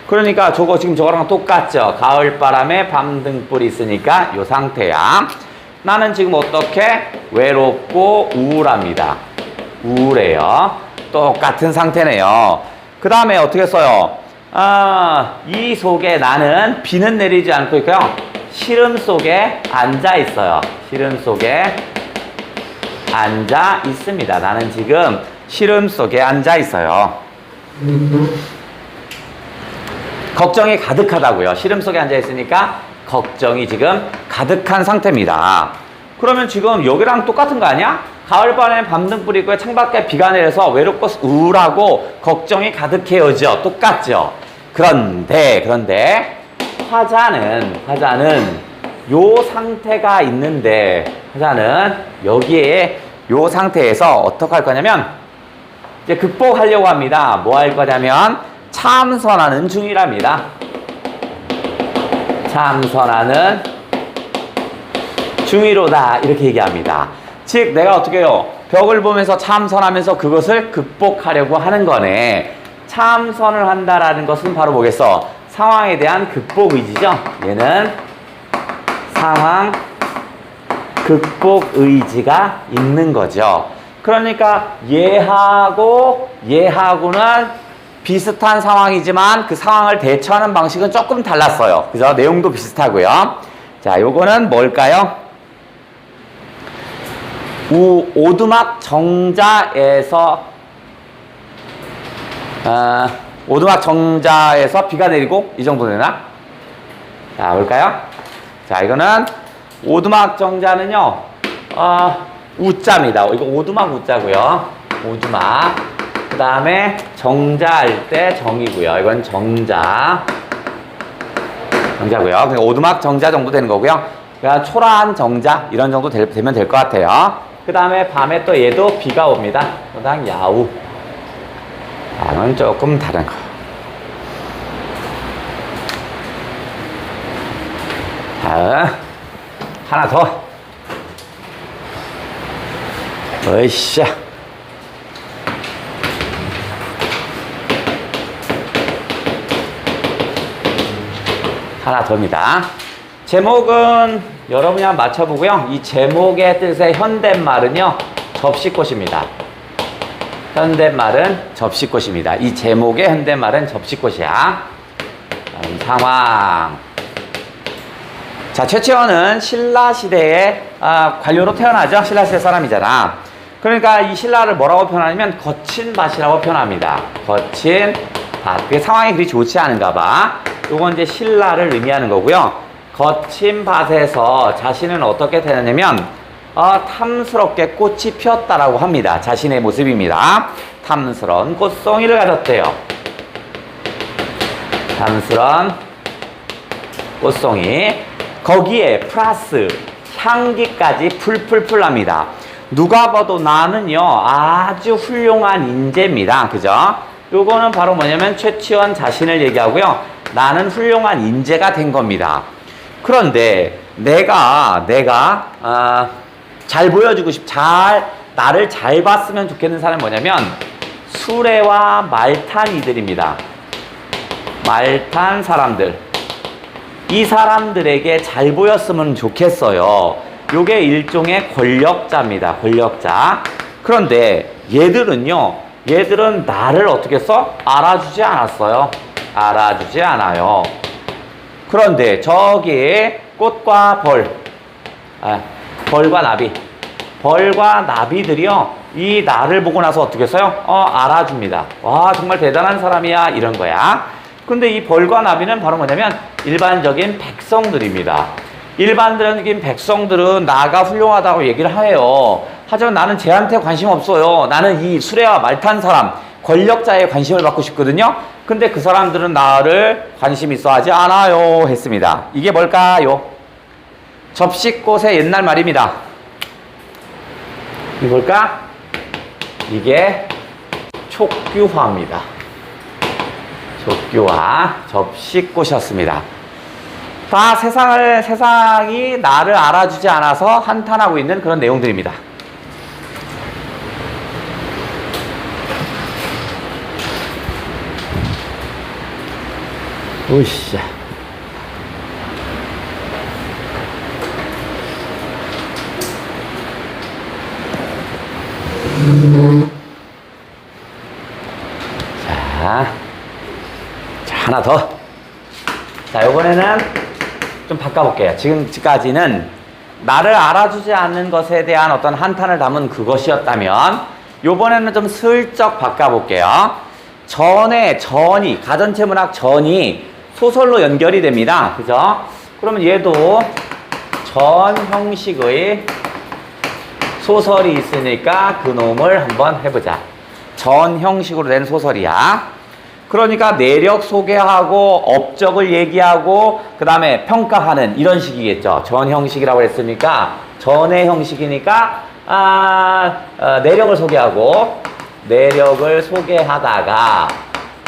그러니까 지금 저거랑 똑같죠. 가을바람에 밤등불이 있으니까 요 상태야. 나는 지금 어떻게? 외롭고 우울합니다. 우울해요. 똑같은 상태네요. 그 다음에 어떻게 써요? 이 속에 나는 비는 내리지 않고 있고요. 시름 속에 앉아 있어요. 시름 속에 앉아 있습니다. 나는 지금 시름 속에 앉아 있어요. 걱정이 가득하다고요. 시름 속에 앉아 있으니까 걱정이 지금 가득한 상태입니다. 그러면 지금 여기랑 똑같은 거 아니야? 가을밤에 밤등불이 있고 창밖에 비가 내려서 외롭고 우울하고 걱정이 가득해요죠. 똑같죠. 그런데 화자는 요 상태가 있는데 화자는 여기에 요 상태에서 어떻게 할 거냐면 이제 극복하려고 합니다. 뭐 할 거냐면 참선하는 중이랍니다. 참선하는 중이로다 이렇게 얘기합니다. 즉 내가 어떻게 해요? 벽을 보면서 참선하면서 그것을 극복하려고 하는 거네. 참선을 한다라는 것은 바로 뭐겠어? 상황에 대한 극복 의지죠. 얘는 상황 극복 의지가 있는 거죠. 그러니까 얘하고는 비슷한 상황이지만 그 상황을 대처하는 방식은 조금 달랐어요. 그죠? 내용도 비슷하고요. 자, 요거는 뭘까요? 오두막 정자에서 비가 내리고 이 정도 되나? 자, 볼까요? 자, 이거는 오두막 정자는요, 우자입니다. 이거 오두막 우자고요. 오두막. 그 다음에 정자할 때 정이고요. 이건 정자고요. 그러니까 오두막 정자 정도 되는 거고요. 그러니까 초라한 정자 이런 정도 되면 될 것 같아요. 그 다음에 밤에 또 얘도 비가 옵니다. 그다음 야우. 야는 조금 다른 거. 자, 하나 더. 으쌰. 하나 더입니다. 제목은 여러분이 한번 맞춰보고요. 이 제목의 뜻의 현댓말은요, 접시꽃입니다. 현댓말은 접시꽃입니다. 이 제목의 현댓말은 접시꽃이야. 상황. 자, 최치원은 신라시대의 관료로 태어나죠. 신라시대 사람이잖아. 그러니까 이 신라를 뭐라고 표현하냐면 거친 밭이라고 표현합니다. 거친 밭. 그게 상황이 그리 좋지 않은가 봐. 요건 이제 신라를 의미하는 거고요. 거친 밭에서 자신은 어떻게 되느냐면 탐스럽게 꽃이 피었다라고 합니다. 자신의 모습입니다. 탐스러운 꽃송이를 가졌대요. 탐스러운 꽃송이. 거기에 플러스 향기까지 풀풀풀 납니다. 누가 봐도 나는요 아주 훌륭한 인재입니다. 그죠? 요거는 바로 뭐냐면 최치원 자신을 얘기하고요. 나는 훌륭한 인재가 된 겁니다. 그런데 내가 잘 보여주고 나를 잘 봤으면 좋겠는 사람이 뭐냐면 수레와 말탄이들입니다. 말탄 사람들. 이 사람들에게 잘 보였으면 좋겠어요. 요게 일종의 권력자입니다. 권력자. 그런데 얘들은 나를 어떻게 써? 알아주지 않았어요. 알아주지 않아요. 그런데 저기 꽃과 벌과 나비. 벌과 나비들이요. 이 나를 보고 나서 어떻게 써요? 알아줍니다. 와, 정말 대단한 사람이야. 이런 거야. 근데 이 벌과 나비는 바로 뭐냐면 일반적인 백성들입니다. 일반적인 백성들은 나가 훌륭하다고 얘기를 해요. 하지만 나는 쟤한테 관심 없어요. 나는 이 수레와 말 탄 사람, 권력자의 관심을 받고 싶거든요. 근데 그 사람들은 나를 관심 있어 하지 않아요. 했습니다. 이게 뭘까요? 접시꽃의 옛날 말입니다. 이게 뭘까? 이게 촉규화입니다. 촉규화, 접시꽃이었습니다. 다 세상이 나를 알아주지 않아서 한탄하고 있는 그런 내용들입니다. 으쌰. 자, 하나 더. 자, 요번에는 좀 바꿔볼게요. 지금까지는 나를 알아주지 않는 것에 대한 어떤 한탄을 담은 그것이었다면, 요번에는 좀 슬쩍 바꿔볼게요. 전이, 가전체 문학 전이 소설로 연결이 됩니다. 그죠? 그러면 얘도 전 형식의 소설이 있으니까 그놈을 한번 해보자. 전 형식으로 된 소설이야. 그러니까 내력 소개하고 업적을 얘기하고 그 다음에 평가하는 이런 식이겠죠. 전 형식이라고 했으니까 전의 형식이니까 내력을 소개하고 내력을 소개하다가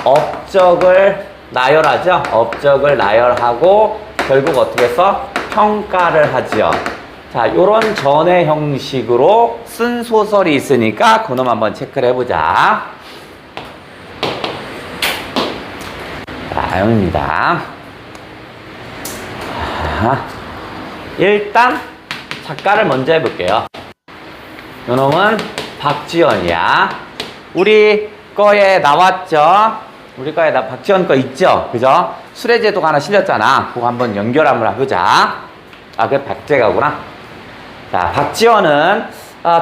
업적을 나열하죠. 업적을 나열하고 결국 어떻게 써? 평가를 하죠. 자, 요런 전의 형식으로 쓴 소설이 있으니까 그놈 한번 체크를 해보자. 자, 영입니다. 일단 작가를 먼저 해볼게요. 요놈은 박지원이야. 우리 거에 나왔죠? 우리 거에 박지원 거 있죠? 그죠? 수레제도가 하나 실렸잖아. 그거 한번 연결 한번 해보자. 그게 박제가구나. 자, 박지원은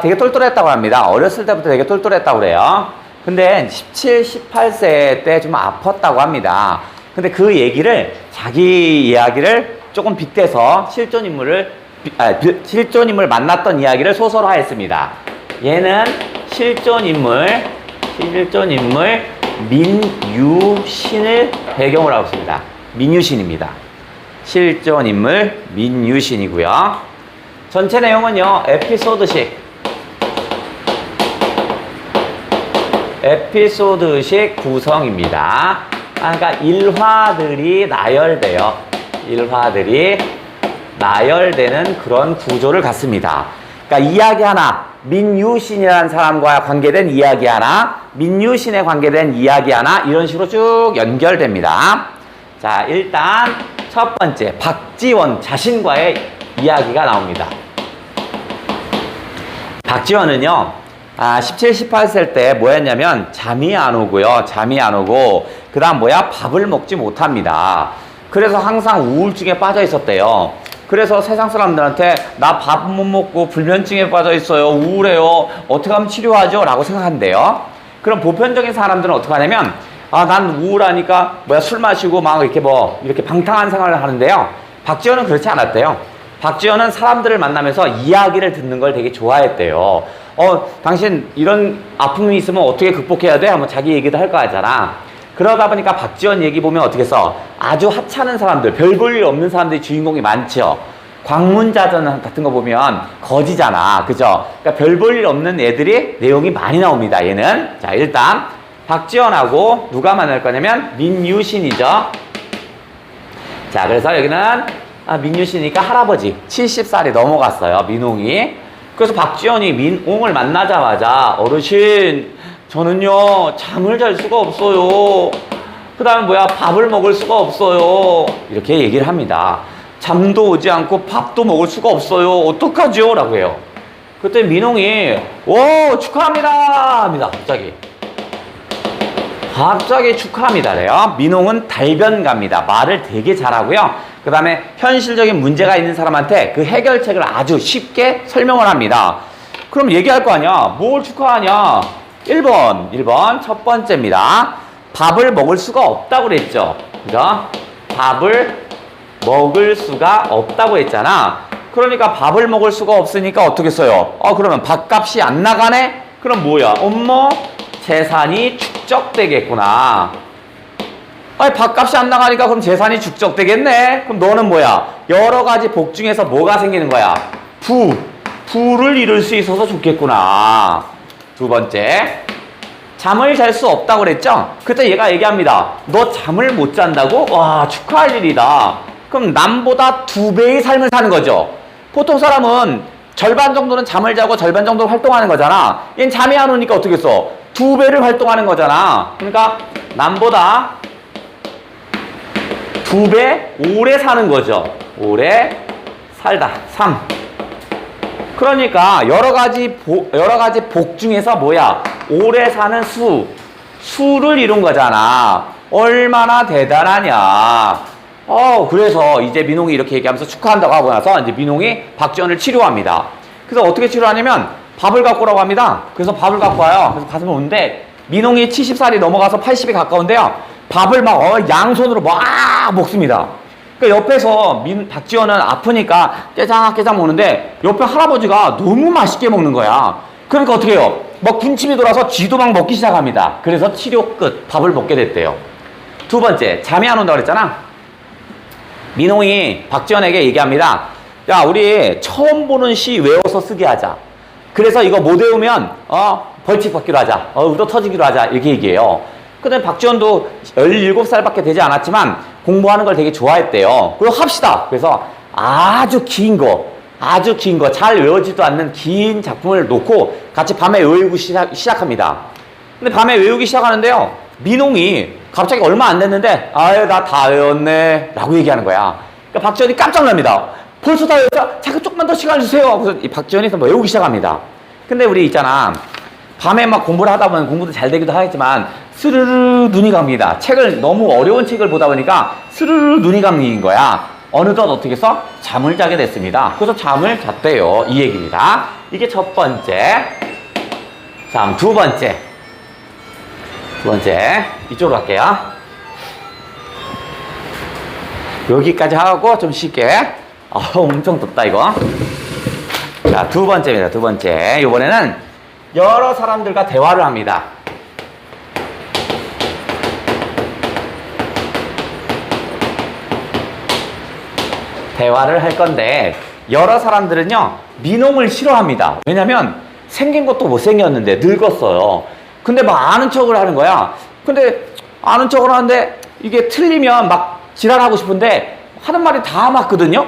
되게 똘똘했다고 합니다. 어렸을 때부터 되게 똘똘했다고 그래요. 근데 17, 18세 때 좀 아팠다고 합니다. 근데 그 얘기를, 자기 이야기를 조금 빗대서 실존인물 만났던 이야기를 소설화했습니다. 얘는 실존인물 민유신을 배경으로 하고 있습니다. 민유신입니다. 실존인물 민유신이고요. 전체 내용은요, 에피소드식 구성입니다. 그러니까 일화들이 나열돼요. 일화들이 나열되는 그런 구조를 갖습니다. 그러니까 이야기 하나, 민유신이라는 사람과 관계된 이야기 하나, 민유신에 관계된 이야기 하나, 이런 식으로 쭉 연결됩니다. 자, 일단 첫 번째, 박지원 자신과의 이야기가 나옵니다. 박지원은요, 17, 18세 때 뭐였냐면, 잠이 안 오고요. 잠이 안 오고, 그 다음 뭐야? 밥을 먹지 못합니다. 그래서 항상 우울증에 빠져 있었대요. 그래서 세상 사람들한테 나 밥 못 먹고 불면증에 빠져 있어요. 우울해요. 어떻게 하면 치료하죠? 라고 생각한대요. 그럼 보편적인 사람들은 어떻게 하냐면, 난 우울하니까 술 마시고 막 이렇게 방탕한 생활을 하는데요. 박지원은 그렇지 않았대요. 박지원은 사람들을 만나면서 이야기를 듣는 걸 되게 좋아했대요. 당신 이런 아픔이 있으면 어떻게 극복해야 돼? 하면 자기 얘기도 할 거 하잖아. 그러다 보니까 박지원 얘기 보면 어떻게 써? 아주 하찮은 사람들, 별 볼 일 없는 사람들이 주인공이 많죠. 광문자전 같은 거 보면 거지잖아. 그죠? 그러니까 별 볼 일 없는 애들이 내용이 많이 나옵니다. 얘는. 자, 일단 박지원하고 누가 만날 거냐면 민유신이죠. 자, 그래서 여기는 민유신이니까 할아버지 70살이 넘어갔어요. 민홍이. 그래서 박지원이 민홍을 만나자마자 어르신 저는요 잠을 잘 수가 없어요. 그 다음에 밥을 먹을 수가 없어요. 이렇게 얘기를 합니다. 잠도 오지 않고 밥도 먹을 수가 없어요. 어떡하죠? 라고 해요. 그때 민홍이 축하합니다 합니다. 갑자기 축하합니다래요. 민홍은 달변가입니다. 말을 되게 잘하고요. 그 다음에 현실적인 문제가 있는 사람한테 그 해결책을 아주 쉽게 설명을 합니다. 그럼 얘기할 거 아니야. 뭘 축하하냐? 1번 첫 번째입니다. 밥을 먹을 수가 없다고 그랬죠. 그죠? 밥을 먹을 수가 없다고 했잖아. 그러니까 밥을 먹을 수가 없으니까 어떻게 써요? 그러면 밥값이 안 나가네? 그럼 뭐야? 재산이 축적되겠구나. 밥값이 안 나가니까 그럼 재산이 축적되겠네? 그럼 너는 뭐야? 여러 가지 복 중에서 뭐가 생기는 거야? 부를 이룰 수 있어서 좋겠구나. 두 번째, 잠을 잘 수 없다고 그랬죠? 그때 얘가 얘기합니다. 너 잠을 못 잔다고? 와, 축하할 일이다. 그럼 남보다 2배의 삶을 사는 거죠. 보통 사람은 절반 정도는 잠을 자고 절반 정도는 활동하는 거잖아. 얘는 잠이 안 오니까 어떻게 써? 2배를 활동하는 거잖아. 그러니까 남보다 2배 오래 사는 거죠. 오래 살다. 3. 그러니까 여러 가지 복 중에서 뭐야? 오래 사는 수를 이룬 거잖아. 얼마나 대단하냐. 그래서 이제 민홍이 이렇게 얘기하면서 축하한다고 하고 나서 이제 민홍이 박지원을 치료합니다. 그래서 어떻게 치료하냐면 밥을 갖고 오라고 합니다. 그래서 밥을 갖고 와요. 그래서 밥을 오는데 민홍이 70살이 넘어가서 80이 가까운데요. 밥을 양손으로 막 먹습니다. 그러니까 옆에서 박지원은 아프니까 깨작깨작 먹는데 옆에 할아버지가 너무 맛있게 먹는 거야. 그러니까 어떻게 해요? 군침이 돌아서 쥐도 막 먹기 시작합니다. 그래서 치료 끝. 밥을 먹게 됐대요. 두 번째, 잠이 안 온다고 그랬잖아. 민홍이 박지원에게 얘기합니다. 야, 우리 처음 보는 시 외워서 쓰게 하자. 그래서 이거 못 외우면 벌칙 받기로 하자. 의도 터지기로 하자. 이렇게 얘기해요. 근데 박지원도 17살밖에 되지 않았지만 공부하는 걸 되게 좋아했대요. 그리고 합시다. 그래서 아주 긴 거, 잘 외워지도 않는 긴 작품을 놓고 같이 밤에 외우기 시작합니다. 근데 밤에 외우기 시작하는데요. 민홍이 갑자기 얼마 안 됐는데 나 다 외웠네 라고 얘기하는 거야. 그러니까 박지원이 깜짝 납니다. 벌써 다 외웠어? 잠깐 조금만 더 시간 주세요. 그래서 이 박지원이 외우기 시작합니다. 근데 우리 있잖아. 밤에 막 공부를 하다 보면 공부도 잘 되기도 하겠지만 스르르 눈이 감깁니다. 너무 어려운 책을 보다 보니까 스르르 눈이 감긴 거야. 어느덧 어떻게 해서 잠을 자게 됐습니다. 그래서 잠을 잤대요. 이 얘기입니다. 이게 첫 번째. 자, 두 번째. 이쪽으로 갈게요. 여기까지 하고 좀 쉽게. 엄청 덥다 이거. 자, 두 번째입니다. 두 번째. 이번에는 여러 사람들과 대화를 합니다. 대화를 할 건데 여러 사람들은요 민홍을 싫어합니다. 왜냐면 생긴 것도 못생겼는데 늙었어요. 근데 막 아는 척을 하는 거야. 근데 아는 척을 하는데 이게 틀리면 막 지랄하고 싶은데 하는 말이 다 맞거든요.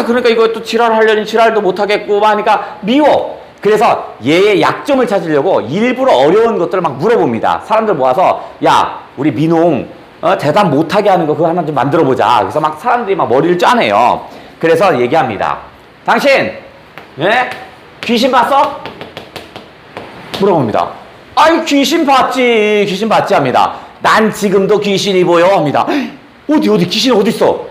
그러니까 이거 또 지랄하려니 지랄도 못하겠고 하니까 미워. 그래서 얘의 약점을 찾으려고 일부러 어려운 것들을 막 물어봅니다. 사람들 모아서 야, 우리 민홍 대답 못하게 하는 거 그거 하나 좀 만들어 보자. 그래서 막 사람들이 막 머리를 짜내요. 그래서 얘기합니다. 당신, 예? 귀신 봤어? 물어봅니다. 아이, 귀신 봤지. 귀신 봤지 합니다. 난 지금도 귀신이 보여 합니다. 어디 귀신 어디 있어?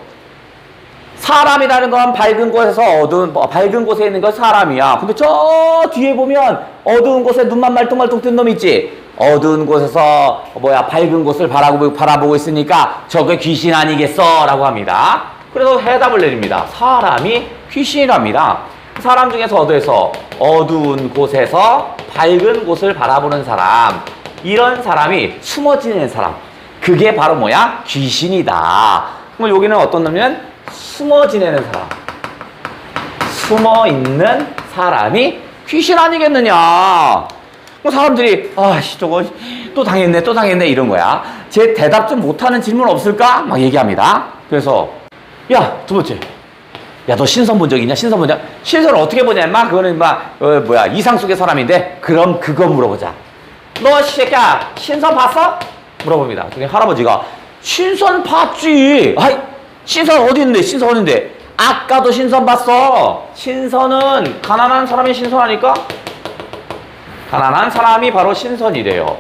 사람이라는 건 밝은 곳에서 밝은 곳에 있는 건 사람이야. 근데 저 뒤에 보면 어두운 곳에 눈만 말똥말똥 뜬 놈 있지? 어두운 곳에서 밝은 곳을 바라보고 있으니까 저게 귀신 아니겠어? 라고 합니다. 그래서 해답을 내립니다. 사람이 귀신이랍니다. 사람 중에서 어두운 곳에서 밝은 곳을 바라보는 사람, 이런 사람이 숨어 지내는 사람, 그게 바로 뭐야? 귀신이다. 그럼 여기는 어떤 놈이면 숨어 지내는 사람, 숨어 있는 사람이 귀신 아니겠느냐. 사람들이 저거 또 당했네 이런 거야. 제 대답 좀 못하는 질문 없을까? 막 얘기합니다. 그래서 야, 두 번째, 야, 너 신선 본 적 있냐? 신선을 어떻게 보냐? 인마 그거는 인마 이상 속의 사람인데. 그럼 그거 물어보자. 너 새끼야, 신선 봤어? 물어봅니다. 그게 할아버지가 신선 봤지. 아이, 신선 어디 있는데? 신선 어딘데? 아까도 신선 봤어. 신선은 가난한 사람이 신선하니까? 가난한 사람이 바로 신선이래요.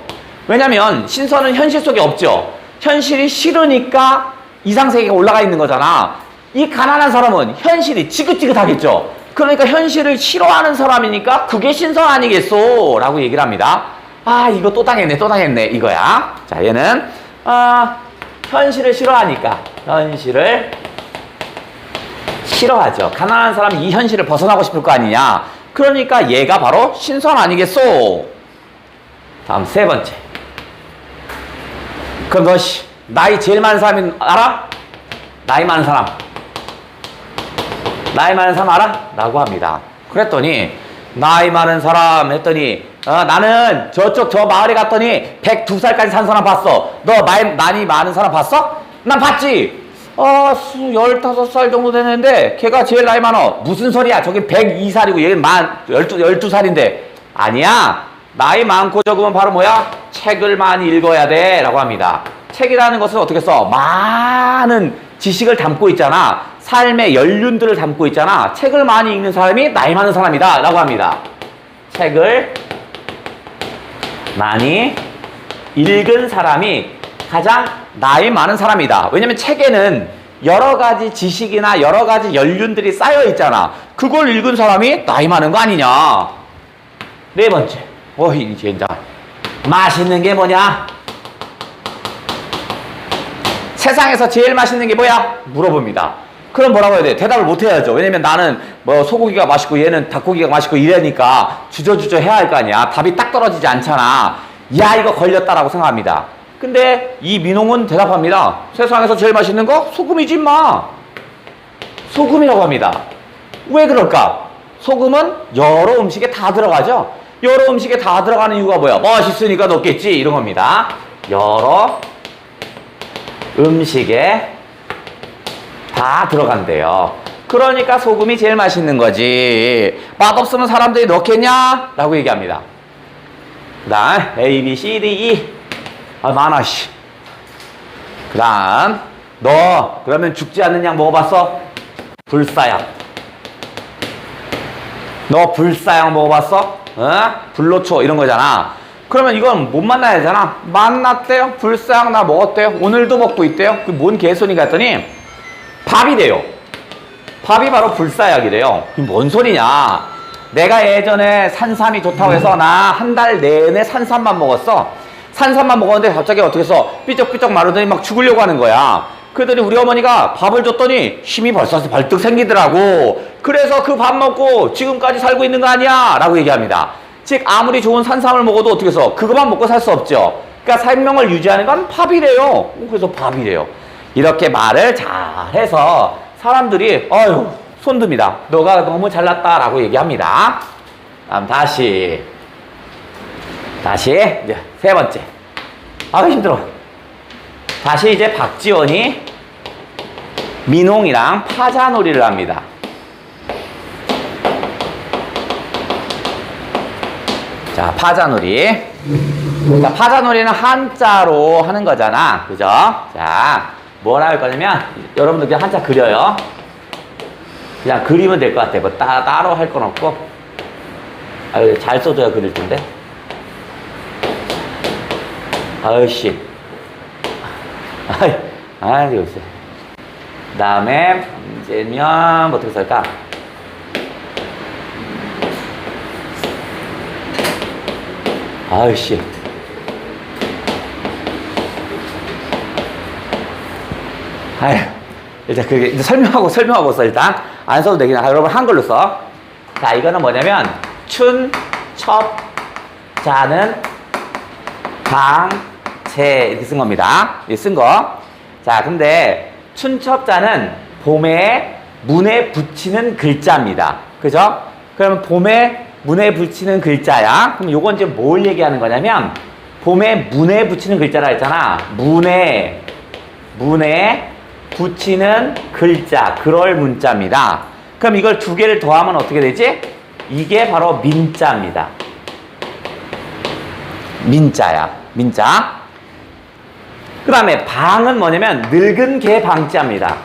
왜냐면 신선은 현실 속에 없죠. 현실이 싫으니까 이상세계가 올라가 있는 거잖아. 이 가난한 사람은 현실이 지긋지긋하겠죠. 그러니까 현실을 싫어하는 사람이니까 그게 신선 아니겠소? 라고 얘기를 합니다. 이거 또 당했네 이거야. 자, 얘는 현실을 싫어하니까 현실을 싫어하죠. 가난한 사람이 이 현실을 벗어나고 싶을 거 아니냐. 그러니까 얘가 바로 신선 아니겠소? 다음 세 번째. 그럼 너 나이 제일 많은 사람이 알아? 나이 많은 사람 알아? 라고 합니다. 그랬더니 나이 많은 사람 했더니 나는 저쪽 저 마을에 갔더니 102살까지 산 사람 봤어. 너 나이 많은 사람 봤어? 난 봤지. 15살 정도 되는데 걔가 제일 나이 많어. 무슨 소리야? 저기 102살이고 얘는 12살인데. 아니야. 나이 많고 적으면 바로 뭐야? 책을 많이 읽어야 돼 라고 합니다. 책이라는 것은 어떻게 써? 많은 지식을 담고 있잖아. 삶의 연륜들을 담고 있잖아. 책을 많이 읽는 사람이 나이 많은 사람이다 라고 합니다. 책을 많이 읽은 사람이 가장 나이 많은 사람이다. 왜냐면 책에는 여러 가지 지식이나 여러 가지 연륜들이 쌓여 있잖아. 그걸 읽은 사람이 나이 많은 거 아니냐. 네 번째. 이 젠장. 맛있는 게 뭐냐? 세상에서 제일 맛있는 게 뭐야? 물어봅니다. 그럼 뭐라고 해야 돼? 대답을 못 해야죠. 왜냐면 나는 소고기가 맛있고 얘는 닭고기가 맛있고 이래니까 주저주저 해야 할 거 아니야. 답이 딱 떨어지지 않잖아. 야, 이거 걸렸다라고 생각합니다. 근데 이 민홍은 대답합니다. 세상에서 제일 맛있는 거? 소금이지 임마. 소금이라고 합니다. 왜 그럴까? 소금은 여러 음식에 다 들어가죠. 여러 음식에 다 들어가는 이유가 뭐야? 맛있으니까 넣겠지 이런 겁니다. 여러 음식에 다 들어간대요. 그러니까 소금이 제일 맛있는 거지. 맛없으면 사람들이 넣겠냐? 라고 얘기합니다. 그 다음 A, B, C, D, E. 많아 씨. 그 다음 너 그러면 죽지 않는 약 먹어봤어? 불사약. 너 불사약 먹어봤어? 불로초 이런 거잖아. 그러면 이건 못 만나야 되잖아. 만났대요. 불사약 나 먹었대요. 오늘도 먹고 있대요. 그 뭔 개소리가 했더니 밥이래요. 밥이 바로 불사약이래요. 그게 뭔 소리냐. 내가 예전에 산삼이 좋다고 해서 나 한 달 내내 산삼만 먹었어. 산삼만 먹었는데 갑자기 어떻게 해서 삐쩍삐쩍 마르더니 막 죽으려고 하는 거야. 그러더니 우리 어머니가 밥을 줬더니 힘이 벌써 벌떡 생기더라고. 그래서 그 밥 먹고 지금까지 살고 있는 거 아니야? 라고 얘기합니다. 즉 아무리 좋은 산삼을 먹어도 어떻게 해서 그것만 먹고 살 수 없죠. 그러니까 생명을 유지하는 건 밥이래요. 그래서 밥이래요. 이렇게 말을 잘해서 사람들이 손듭니다. 너가 너무 잘났다 라고 얘기합니다. 다음 다시 이제 세 번째. 힘들어. 다시 이제 박지원이 민홍이랑 파자놀이를 합니다. 자, 파자놀이. 자, 파자놀이는 한자로 하는 거잖아. 그죠? 자, 뭐라 할 거냐면, 여러분들 그냥 한자 그려요. 그냥 그리면 될 것 같아. 뭐 따로 할 건 없고. 아유, 잘 써줘야 그릴 텐데. 아유씨. 아이, 글쎄. 그 다음에, 이제면, 어떻게 쓸까? 아유씨. 아휴. 일단 그게 설명하고 써, 일단. 안 써도 되긴 해. 여러분, 한글로 써. 자, 이거는 뭐냐면, 춘, 첩, 자는, 방, 재, 이렇게 쓴 겁니다. 이렇게 쓴 거. 자, 근데, 춘첩자는 봄에 문에 붙이는 글자입니다. 그죠? 그러면 봄에 문에 붙이는 글자야. 그럼 요건 지금 뭘 얘기하는 거냐면, 봄에 문에 붙이는 글자라 했잖아. 문에 붙이는 글자, 그럴 문자입니다. 그럼 이걸 두 개를 더하면 어떻게 되지? 이게 바로 민자입니다. 민자야, 민자. 그 다음에 방은 뭐냐면 늙은 개 방자입니다.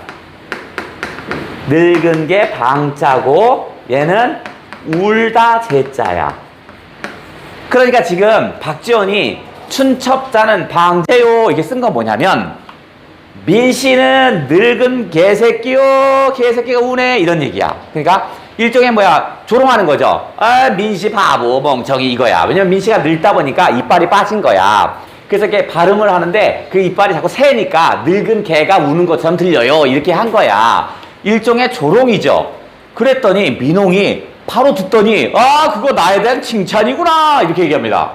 늙은 개 방자고 얘는 울다 제자야. 그러니까 지금 박지원이 춘첩자는 방제요 이렇게 쓴 거 뭐냐면 민씨는 늙은 개새끼요, 개새끼가 우네, 이런 얘기야. 그러니까 일종의 뭐야, 조롱하는 거죠. 아, 민씨 바보 멍청이 이거야. 왜냐면 민씨가 늙다 보니까 이빨이 빠진 거야. 그래서 이렇게 발음을 하는데 그 이빨이 자꾸 새니까 늙은 개가 우는 것처럼 들려요, 이렇게 한 거야. 일종의 조롱이죠. 그랬더니 민홍이 바로 듣더니 아, 그거 나에 대한 칭찬이구나, 이렇게 얘기합니다.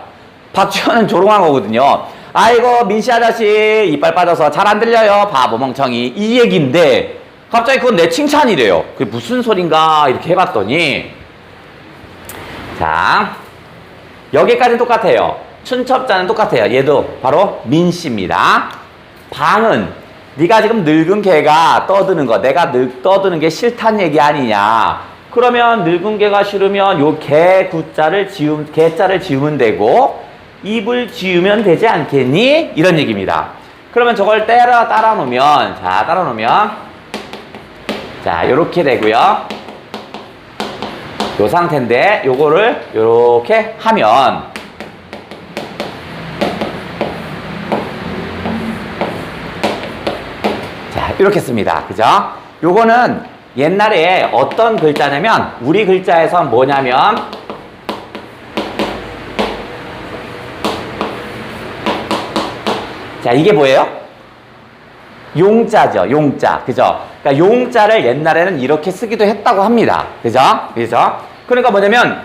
박지원은 조롱한 거거든요. 아이고, 민씨 아저씨 이빨 빠져서 잘 안 들려요, 바보 멍청이, 이 얘기인데 갑자기 그건 내 칭찬이래요. 그게 무슨 소린가 이렇게 해봤더니, 자, 여기까지는 똑같아요. 춘첩자는 똑같아요. 얘도 바로 민씨입니다. 방은 네가 지금 늙은 개가 떠드는 거, 내가 떠드는 게 싫단 얘기 아니냐. 그러면 늙은 개가 싫으면 요 개 구자를 개자를 지우면 되고 입을 지우면 되지 않겠니? 이런 얘기입니다. 그러면 저걸 따라 놓으면, 자, 따라 놓으면, 자, 요렇게 되고요. 요 상태인데 요거를 요렇게 하면, 자, 이렇게 씁니다. 그죠? 요거는 옛날에 어떤 글자냐면, 우리 글자에서 뭐냐면, 자, 이게 뭐예요? 용자죠, 용자. 그죠? 그러니까 용자를 옛날에는 이렇게 쓰기도 했다고 합니다. 그죠? 그죠? 그러니까 뭐냐면,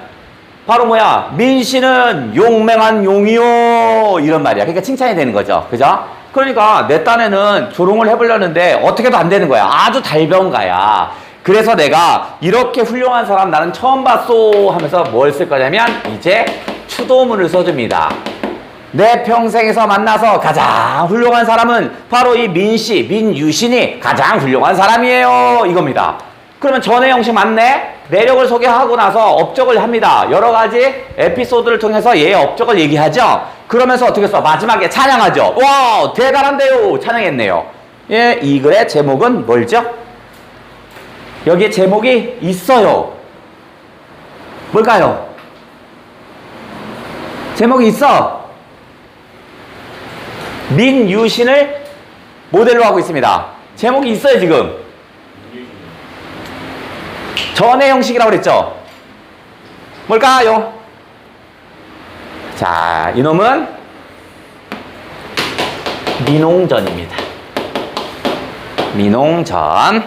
바로 뭐야? 민씨는 용맹한 용이요, 이런 말이야. 그러니까 칭찬이 되는 거죠. 그죠? 그러니까 내 딴에는 조롱을 해보려는데 어떻게도 안 되는 거야. 아주 달변가야. 그래서 내가 이렇게 훌륭한 사람 나는 처음 봤소 하면서 뭘 쓸 거냐면 이제 추도문을 써줍니다. 내 평생에서 만나서 가장 훌륭한 사람은 바로 이 민씨, 민유신이 가장 훌륭한 사람이에요, 이겁니다. 그러면 전의 형식 맞네? 내력을 소개하고 나서 업적을 합니다. 여러 가지 에피소드를 통해서 얘의 업적을 얘기하죠. 그러면서 어떻게 써? 마지막에 찬양하죠. 와, 대단한데요, 찬양했네요. 예, 이 글의 제목은 뭘죠? 여기에 제목이 있어요. 뭘까요? 제목이 있어. 민유신을 모델로 하고 있습니다. 제목이 있어요, 지금. 전의 형식이라고 그랬죠? 뭘까요? 자, 이놈은 민홍전입니다. 민홍전.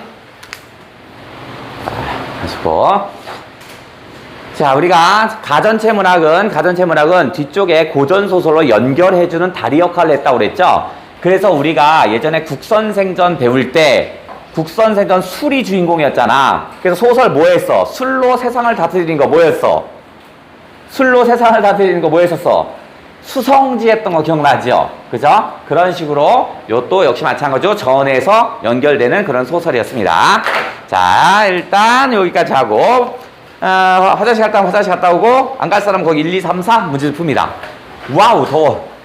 하시고. 자, 우리가 가전체문학은 뒤쪽에 고전소설로 연결해주는 다리 역할을 했다고 그랬죠? 그래서 우리가 예전에 국선생전 배울 때 국선생전 술이 주인공이었잖아. 그래서 소설 뭐 했어? 술로 세상을 다스리는 거 뭐였어? 술로 세상을 다스리는 거 뭐 했었어? 수성지 했던 거 기억나죠? 그죠? 그런 식으로 요또 역시 마찬가지로 전에서 연결되는 그런 소설이었습니다. 자, 일단 여기까지 하고 화장실 갔다 오고 안 갈 사람 거기 1, 2, 3, 4 문제를 풉니다. 와우 더워.